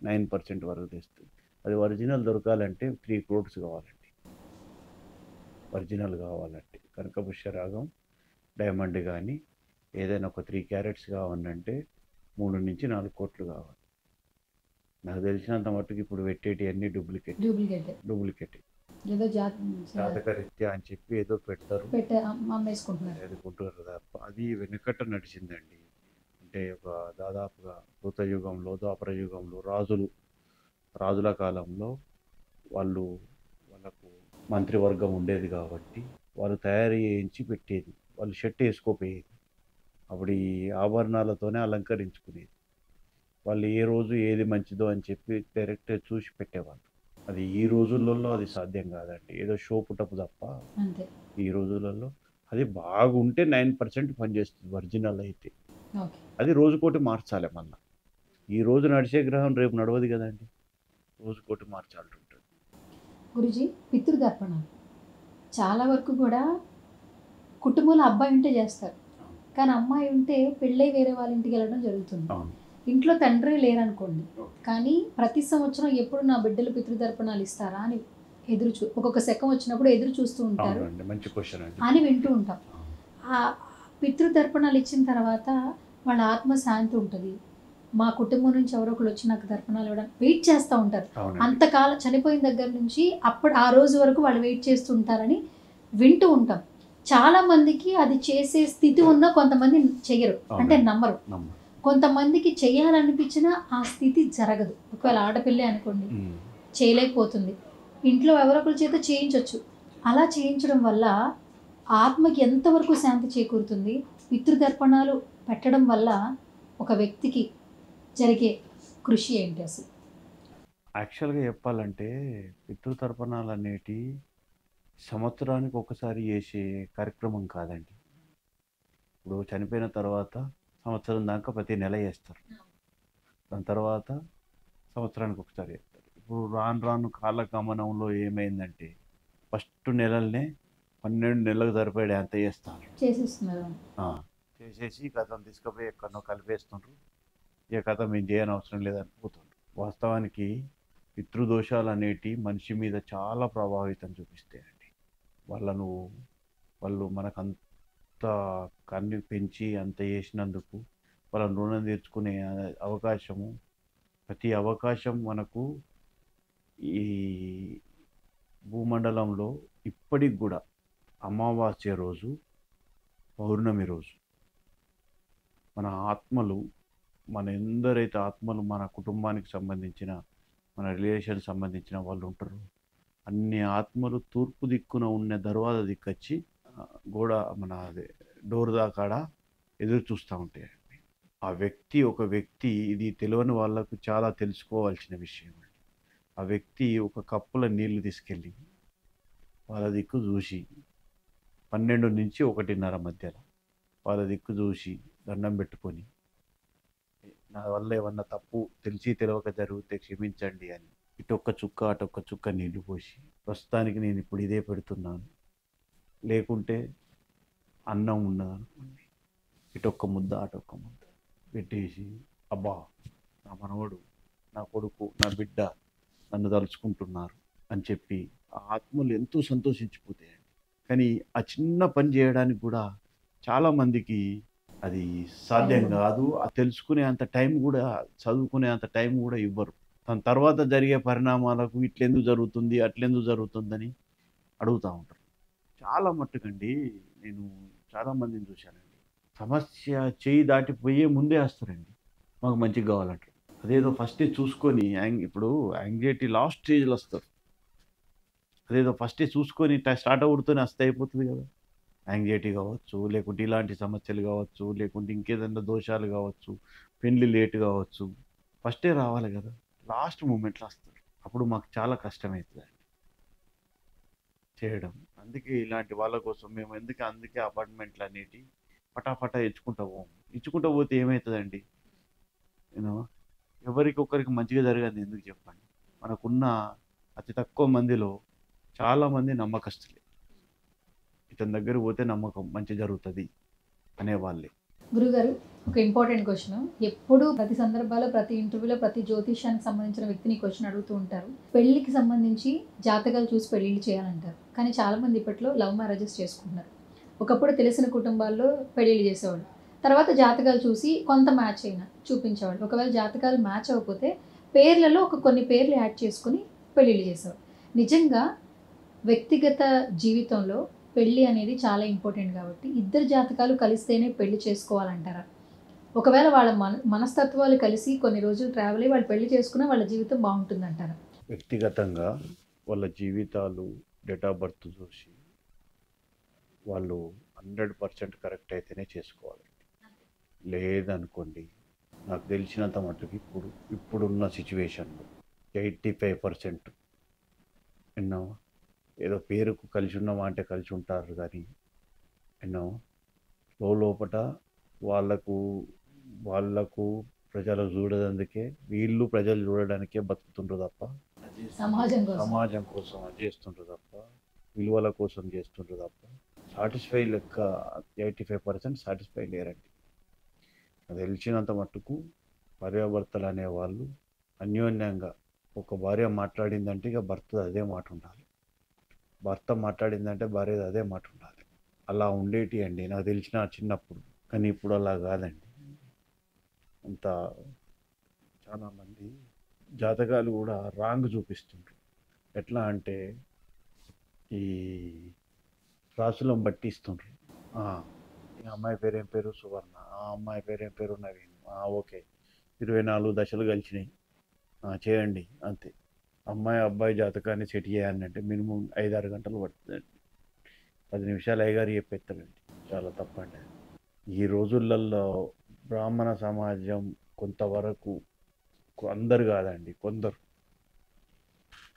9% వరకు తెస్తుంది. అది ఒరిజినల్ దొరకాలంటే 3 crores కావాలండి. ఒరిజినల్ కావాలంటే కనకపుష్యరాగం డైమండ్ కానీ ఏదైనా ఒక 3 carats కావాలంటే 3 నుంచి 4 కోట్లు కావాలి. నాకు తెలిసినంత మట్టుకు ఇప్పుడు పెట్టేటి అన్ని డూప్లికేట్
ఏదో
జాతకరీత్యా అని చెప్పి ఏదో పెడతారు,
అమ్మేసుకుంటున్నారు
తప్ప అది వెనుకట నడిచిందండి. అంటే ఒక దాదాపుగా కృతయుగంలో, ద్వాపర యుగంలో రాజుల కాలంలో వాళ్ళకు మంత్రివర్గం ఉండేది కాబట్టి వాళ్ళు తయారు చేయించి పెట్టేది. వాళ్ళు షర్ట్ వేసుకోపోయేది, అప్పుడు ఈ ఆభరణాలతోనే అలంకరించుకునేది. వాళ్ళు ఏ రోజు ఏది మంచిదో అని చెప్పి డైరెక్ట్ చూసి పెట్టేవాళ్ళు. అది ఈ రోజులలో అది సాధ్యం కాదండి, ఏదో షో పుటపు తప్ప. ఈ రోజులలో అది బాగుంటే 9% పనిచేస్తుంది ఒరిజినల్ అయితే.
ఓకే.
అది రోజుకోటి మార్చాలి మళ్ళా. ఈ రోజు నడిచే గ్రహం రేపు నడవదు కదండి. రోజుకోటి మార్చాల్సి ఉంటుంది.
గురుజీ, పితృదర్పణాలు చాలా వరకు కూడా కుటుంబంలో అబ్బాయి ఉంటే చేస్తారు, కానీ అమ్మాయి ఉంటే పెళ్ళై వేరే వాళ్ళ ఇంటికి వెళ్ళడం జరుగుతుంది.
అవును.
ఇంట్లో తండ్రి లేరనుకోండి,
ఓకే.
కానీ ప్రతి సంవత్సరం ఎప్పుడు నా బిడ్డలు పితృదర్పణాలు ఇస్తారా అని ఒక్కొక్క శకం వచ్చినప్పుడు ఎదురు చూస్తూ ఉంటారు
అవునండి, మంచి క్వశ్చన్ అండి.
అని వింటూ ఉంటాం.
అవును.
ఆ పితృదర్పణాలు ఇచ్చిన తర్వాత వాళ్ళ ఆత్మ శాంతి ఉంటుంది. మా కుటుంబం నుంచి ఎవరో ఒకరు వచ్చి నాకు తర్పణాలు ఇవ్వడం వెయిట్ చేస్తూ ఉంటారు.
అవునండి.
అంతకాలం చనిపోయిన దగ్గర నుంచి అప్పుడు ఆ రోజు వరకు వాళ్ళు వెయిట్ చేస్తూ ఉంటారని వింటూ ఉంటాం. చాలా మందికి అది చేసే స్థితి ఉన్నా కొంతమంది చెయ్యరు, అంటే
అవునండి.
నమ్మరు.
నమ్మరు.
కొంతమందికి చెయ్యాలనిపించినా ఆ స్థితి జరగదు. ఒకవేళ ఆడపిల్లే అనుకోండి,
ఉమ్.
చేయలేకపోతుంది, ఇంట్లో ఎవరొకరి చేత చేయించవచ్చు. అలా చేయించడం వల్ల ఆత్మకి ఎంతవరకు శాంతి చేకూరుతుంది? పితృదర్పణాలు పెట్టడం వల్ల ఒక వ్యక్తికి జరిగే కృషి ఏంటి అసలు?
యాక్చువల్గా చెప్పాలంటే పితృతర్పణాలు అనేటి సంవత్సరానికి ఒకసారి చేసే కార్యక్రమం కాదండి. ఇప్పుడు చనిపోయిన తర్వాత సంవత్సరం దాకా ప్రతి నెల చేస్తారు. దాని తర్వాత సంవత్సరానికి ఒకసారి చేస్తారు. ఇప్పుడు రాను రాను కాలగమనంలో ఏమైందంటే ఫస్ట్ నెలలనే 12 నెలలకు సరిపడే అంత చేస్తారు.
చేసేస్తున్నారు.
చేసేసి కథం తీసుకుపోయి ఎక్కడనో కలిపేస్తుండ్రు. ఇక కథ మేము చేయని అవసరం లేదని పోతుండ్రు. వాస్తవానికి పితృదోషాలు అనేటి మనిషి మీద చాలా ప్రభావితం చూపిస్తాయండి. వాళ్ళు మనకంత కన్ను పెంచి అంత చేసినందుకు వాళ్ళ రుణం తీర్చుకునే అవకాశము, ప్రతి అవకాశం మనకు ఈ భూమండలంలో ఇప్పటికి కూడా అమావాస్య రోజు, పౌర్ణమి రోజు మన ఆత్మలు, మన ఎందరైతే ఆత్మలు మన కుటుంబానికి సంబంధించిన, మన రిలేషన్ సంబంధించిన వాళ్ళు ఉంటారు, అన్ని ఆత్మలు తూర్పు దిక్కున ఉన్న దర్వాజా దిక్కొచ్చి గోడ మన అదే డోర్ దాకాడ ఎదురు చూస్తూ ఉంటాయండి. ఒక వ్యక్తి ఇది తెలియని వాళ్ళకు చాలా తెలుసుకోవాల్సిన విషయం అండి. ఆ వ్యక్తి ఒక కప్పుల నీళ్లు తీసుకెళ్ళి వాళ్ళ దిక్కు చూసి 12 నుంచి 1:30 మధ్యలో వాళ్ళ దిక్కు చూసి దండం పెట్టుకొని, నా వల్ల ఏమన్నా తప్పు తెలిసి తెలియక జరిగితే క్షమించండి అని ఇటొక్క చుక్క అటొక్క చుక్క నీళ్లు పోసి, ప్రస్తుతానికి నేను ఇప్పుడు ఇదే పెడుతున్నాను, లేకుంటే అన్నం ఉన్నదనుకోండి ఇటొక్క ముద్ద అటొక్క ముద్ద పెట్టేసి, అబ్బా నా మనవడు, నా కొడుకు, నా బిడ్డ నన్ను తలుచుకుంటున్నారు అని చెప్పి ఆ ఆత్మలు ఎంతో సంతోషించిపోతాయండి. కానీ ఆ చిన్న పని చేయడానికి కూడా చాలామందికి అది సాధ్యం కాదు. అది తెలుసుకునే అంత టైం కూడా, చదువుకునే అంత టైం కూడా ఇవ్వరు. దాని తర్వాత జరిగే పరిణామాలకు ఇట్లెందుకు జరుగుతుంది, అట్లెందుకు జరుగుతుందని అడుగుతూ ఉంటారు. చాలా మట్టుకండి నేను చాలామందిని చూశానండి. సమస్య చేయి దాటిపోయే ముందే వస్తారండి, మాకు మంచిగా కావాలంటారు. అదేదో ఫస్టే చూసుకొని ఇప్పుడు యాంగ్జైటీ లాస్ట్ స్టేజ్లో వస్తారు. అదేదో ఫస్టే చూసుకొని స్టార్ట్ అవుతూనే వస్తే అయిపోతుంది కదా. యాంగ్జైటీ కావచ్చు, లేకుంటే ఇలాంటి సమస్యలు కావచ్చు, లేకుంటే ఇంకేదైనా దోషాలు కావచ్చు, పెళ్ళి లేట్ కావచ్చు, ఫస్టే రావాలి కదా. లాస్ట్ మూమెంట్లో వస్తారు. అప్పుడు మాకు చాలా కష్టమవుతుంది చేయడం. అందుకే ఇలాంటి వాళ్ళ కోసం మేము అందుకే అపార్ట్మెంట్లు అనేటి పటాపటా ఇచ్చుకుంటూ పోతే ఏమవుతుందండి, నేను ఎవరికొకరికి మంచిగా జరగదు. ఎందుకు చెప్పండి, మనకున్న అతి తక్కువ మందిలో చాలామంది నమ్మకస్తులే. ఇతని దగ్గర పోతే నమ్మకం మంచి జరుగుతుంది అనేవాళ్ళే.
గురుగారు, ఒక ఇంపార్టెంట్ క్వశ్చన్. ఎప్పుడు ప్రతి సందర్భాల్లో, ప్రతి ఇంటర్వ్యూలో, ప్రతి జ్యోతిష్యానికి సంబంధించిన వ్యక్తిని క్వశ్చన్ అడుగుతూ ఉంటారు. పెళ్లికి సంబంధించి జాతకాలు చూసి పెళ్లిళ్ళు చేయాలంటారు, కానీ చాలామంది ఇప్పట్లో లవ్ మ్యారేజెస్ చేసుకుంటున్నారు. ఒకప్పుడు తెలిసిన కుటుంబాల్లో పెళ్లిళ్ళు చేసేవాళ్ళు, తర్వాత జాతకాలు చూసి కొంత మ్యాచ్ అయినా చూపించేవాళ్ళు. ఒకవేళ జాతకాలు మ్యాచ్ అవ్వకపోతే పేర్లలో కొన్ని పేర్లు యాడ్ చేసుకొని పెళ్లిళ్ళు చేసేవాళ్ళు. నిజంగా వ్యక్తిగత జీవితంలో పెళ్ళి అనేది చాలా ఇంపార్టెంట్ కాబట్టి ఇద్దరు జాతకాలు కలిస్తేనే పెళ్లి చేసుకోవాలంటారా? ఒకవేళ వాళ్ళ మనస్తత్వాలు కలిసి కొన్ని రోజులు ట్రావెల్ అయ్యి వాళ్ళు పెళ్లి చేసుకున్నా వాళ్ళ జీవితం బాగుంటుందంటారా?
వ్యక్తిగతంగా వాళ్ళ జీవితాలు, డేట్ ఆఫ్ బర్త్ చూసి వాళ్ళు 100% కరెక్ట్ అయితేనే చేసుకోవాలి. లేదనుకోండి, నాకు తెలిసినంత మట్టుకు ఇప్పుడున్న సిచ్యువేషన్లో 85% ఎన్నో ఏదో పేరుకు కలిసి ఉన్నామా అంటే కలిసి ఉంటారు, కానీ ఎన్నో లోపట వాళ్ళకు వాళ్ళకు ప్రజలు చూడదందుకే, వీళ్ళు ప్రజలు చూడడానికే బతుకుతుండ్రు తప్ప సమాజం కోసం అది చేస్తుండ్రు తప్ప, విలువల కోసం చేస్తుండ్రు తప్ప సాటిస్ఫై లెక్క 85% సాటిస్ఫై లేరండి. అది తెలిసినంత మట్టుకు భార్యాభర్తలు అనేవాళ్ళు అన్యోన్యంగా, ఒక భార్య మాట్లాడిందంటే ఇక భర్త అదే మాట ఉండాలి, భర్త మాట్లాడిందంటే భార్య అదే మాట ఉండాలి. అలా ఉండేటి అండి నాకు తెలిసిన చిన్నప్పుడు. కానీ ఇప్పుడు అలా కాదండి. అంత చాలామంది జాతకాలు కూడా రాంగ్ చూపిస్తుండ్రు. ఎట్లా అంటే ఈ రాసులను బట్టి ఇస్తుండ్రు. ఈ అమ్మాయి పేరేం పేరు సువర్ణ, ఆ అమ్మాయి పేరేం పేరు నవీన్, ఓకే 24 దశలు కలిసినాయి, చేయండి అంతే. అమ్మాయి అబ్బాయి జాతకాన్ని సెట్ చేయాలంటే మినిమం 5-6 గంటలు పడుతుందండి. 10 నిమిషాలు అయ్యగారు చెప్పేస్తారండి. చాలా తప్పండి. ఈ రోజులలో బ్రాహ్మణ సమాజం కొంతవరకు, అందరు కాదండి,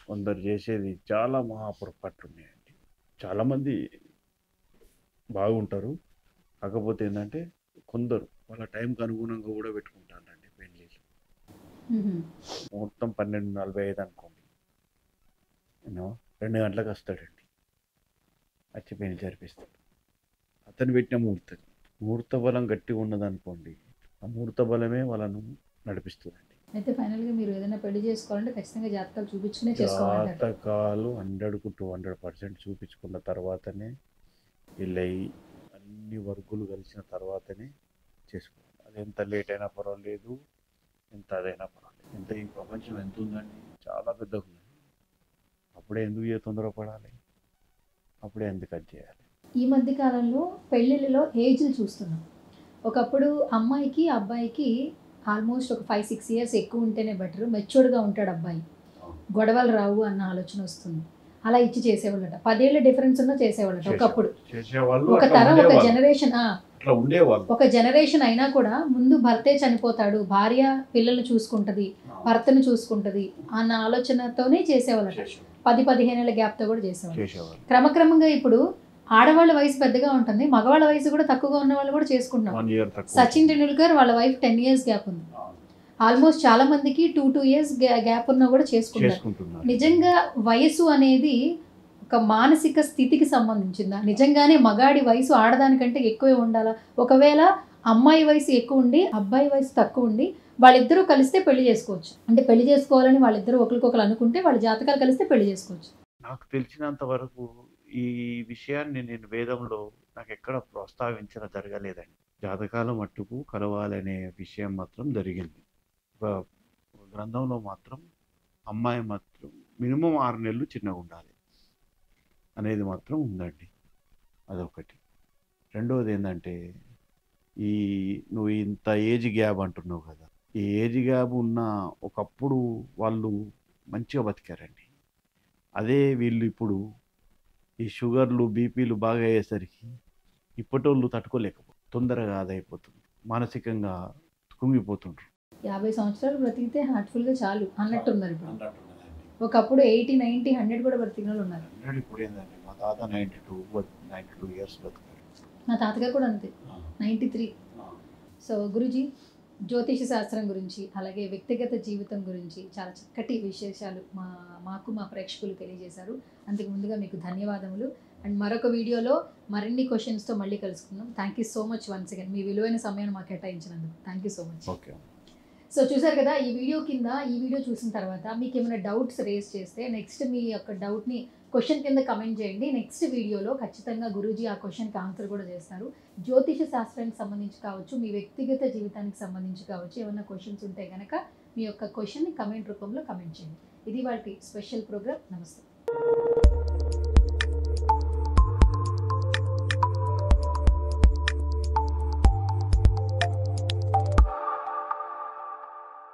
కొందరు చేసేది చాలా మహాపొరపాట్లు ఉన్నాయండి. చాలామంది బాగుంటారు, కాకపోతే ఏంటంటే కొందరు వాళ్ళ టైంకి అనుగుణంగా కూడా పెట్టుకుంటారండి పెళ్ళిళ్ళు. మొత్తం 12:45 అనుకోండి, 2 గంటలకు వస్తాడండి, వచ్చి పెళ్లి జరిపిస్తాడు. అతను పెట్టిన ముహూర్త బలం గట్టిగా ఉన్నదనుకోండి, ఆ ముహూర్త బలమే వాళ్ళను నడిపిస్తుందండి.
అయితే ఫైనల్గా మీరు ఏదైనా పెళ్లి చేసుకోవాలంటే ఖచ్చితంగా జాతకాలు చూపించుకునే చేసుకోవాలంటారు.
జాతకాలు 100కు 200% చూపించుకున్న తర్వాతనే వీళ్ళయి అన్ని వర్గులు కలిసిన తర్వాతనే చేసుకోవాలి. అది ఎంత లేట్ అయినా పర్వాలేదు, ఎంత అదైనా పర్వాలేదు. ఎంత ఈ ప్రపంచం ఎంత ఉందండి, చాలా పెద్దగా ఉంది. అప్పుడే ఎందుకు తొందరపడాలి, అప్పుడే ఎందుకు అది చేయాలి.
ఈ మధ్య కాలంలో పెళ్ళిళ్ళలో ఏజ్లు చూస్తున్నాం. ఒకప్పుడు అమ్మాయికి అబ్బాయికి ఆల్మోస్ట్ ఒక 5-6 ఇయర్స్ ఎక్కువ ఉంటేనే బెటర్, మెచ్యూర్డ్గా ఉంటాడు అబ్బాయి, గొడవలు రావు అన్న ఆలోచన వస్తుంది. అలా ఇచ్చి చేసేవాళ్ళట, 10 ఏళ్ళ డిఫరెన్స్ ఉన్నా చేసేవాళ్ళట ఒకప్పుడు. ఒక తరం, ఒక జనరేషన్, ఒక జనరేషన్ అయినా కూడా ముందు భర్తే చనిపోతాడు, భార్య పిల్లల్ని చూసుకుంటది, భర్తను చూసుకుంటది అన్న ఆలోచనతోనే చేసేవాళ్ళట. 10-15 ఏళ్ళ గ్యాప్తో కూడా చేసేవాళ్ళు. క్రమక్రమంగా ఇప్పుడు ఆడవాళ్ళ వయసు పెద్దగా ఉంటుంది, మగవాళ్ళ వయసు కూడా తక్కువగా ఉన్న వాళ్ళు కూడా చేసుకుంటున్నారు. సచిన్ టెండూల్కర్ వాళ్ళ వైఫ్ 10 ఇయర్స్ గ్యాప్ ఉంది. ఆల్మోస్ట్ చాలా మందికి 2 ఇయర్స్ గ్యాప్ ఉన్నా కూడా చేసుకుంటున్నారు. నిజంగా వయసు అనేది ఒక మానసిక స్థితికి సంబంధించిందా? నిజంగానే మగాడి వయసు ఆడదానికంటే ఎక్కువే ఉండాలా? ఒకవేళ అమ్మాయి వయసు ఎక్కువ ఉండి అబ్బాయి వయసు తక్కువ ఉండి వాళ్ళిద్దరూ కలిస్తే పెళ్లి చేసుకోవచ్చు, అంటే పెళ్లి చేసుకోవాలని వాళ్ళిద్దరూ ఒకరికొకరు అనుకుంటే వాళ్ళ జాతకాలు కలిస్తే పెళ్లి చేసుకోవచ్చు.
నాకు తెలిసినంత వరకు ఈ విషయాన్ని నేను వేదంలో నాకు ఎక్కడ ప్రస్తావించడం జరగలేదండి. జాతకాల మట్టుకు కలవాలనే విషయం మాత్రం జరిగింది. ఒక గ్రంథంలో మాత్రం అమ్మాయి మాత్రం మినిమం 6 నెలలు చిన్నగా ఉండాలి అనేది మాత్రం ఉందండి. అదొకటి. రెండవది ఏంటంటే, నువ్వు ఇంత ఏజ్ గ్యాప్ అంటున్నావు కదా, ఈ ఏజ్ గ్యాప్ ఉన్న ఒకప్పుడు వాళ్ళు మంచిగా బతికారండి. అదే వీళ్ళు ఇప్పుడు ఈ షుగర్లు బీపీలు బాగా అయ్యేసరికి ఇప్పటోళ్ళు తట్టుకోలేకపోతుంది, తొందరగా అదైపోతుంది, మానసికంగా కుంగిపోతుండ్రు.
50 సంవత్సరాలు బ్రతికితే హార్ట్ఫుల్గా చాలు అన్నట్టున్నారు ఇప్పుడు. ఒకప్పుడు 80, 90, 100 కూడా బ్రతికిన వాళ్ళు ఉన్నారు.
ఇప్పుడు ఏంటండి, మా తాత 92 ఇయర్స్ బతికారు.
మా తాతగారు కూడా అంతే, 93. సో గురూజీ, జ్యోతిష శాస్త్రం గురించి అలాగే వ్యక్తిగత జీవితం గురించి చాలా చక్కటి విశేషాలు మాకు మా ప్రేక్షకులు తెలియజేశారు. అందుకు ముందుగా మీకు ధన్యవాదములు. అండ్ మరొక వీడియోలో మరిన్ని క్వశ్చన్స్తో మళ్ళీ కలుసుకుందాం. Thank you so much once again, మీ విలువైన సమయాన్ని మాకు కేటాయించినందుకు thank you so much.
Okay.
So చూసారు కదా, ఈ వీడియో చూసిన తర్వాత మీకు ఏమైనా డౌట్స్ రేస్ చేస్తే నెక్స్ట్ మీ యొక్క డౌట్ని క్వశ్చన్ కింద కమెంట్ చేయండి. నెక్స్ట్ వీడియోలో ఖచ్చితంగా గురూజీ ఆ క్వశ్చన్కి ఆన్సర్ కూడా చేస్తారు. జ్యోతిష శాస్త్రానికి సంబంధించి కావచ్చు, మీ వ్యక్తిగత జీవితానికి సంబంధించి కావచ్చు, ఏమైనా క్వశ్చన్స్ ఉంటే కనుక మీ యొక్క క్వశ్చన్ని కమెంట్ రూపంలో కమెంట్ చేయండి. ఇది వాటి స్పెషల్ ప్రోగ్రామ్. నమస్తే.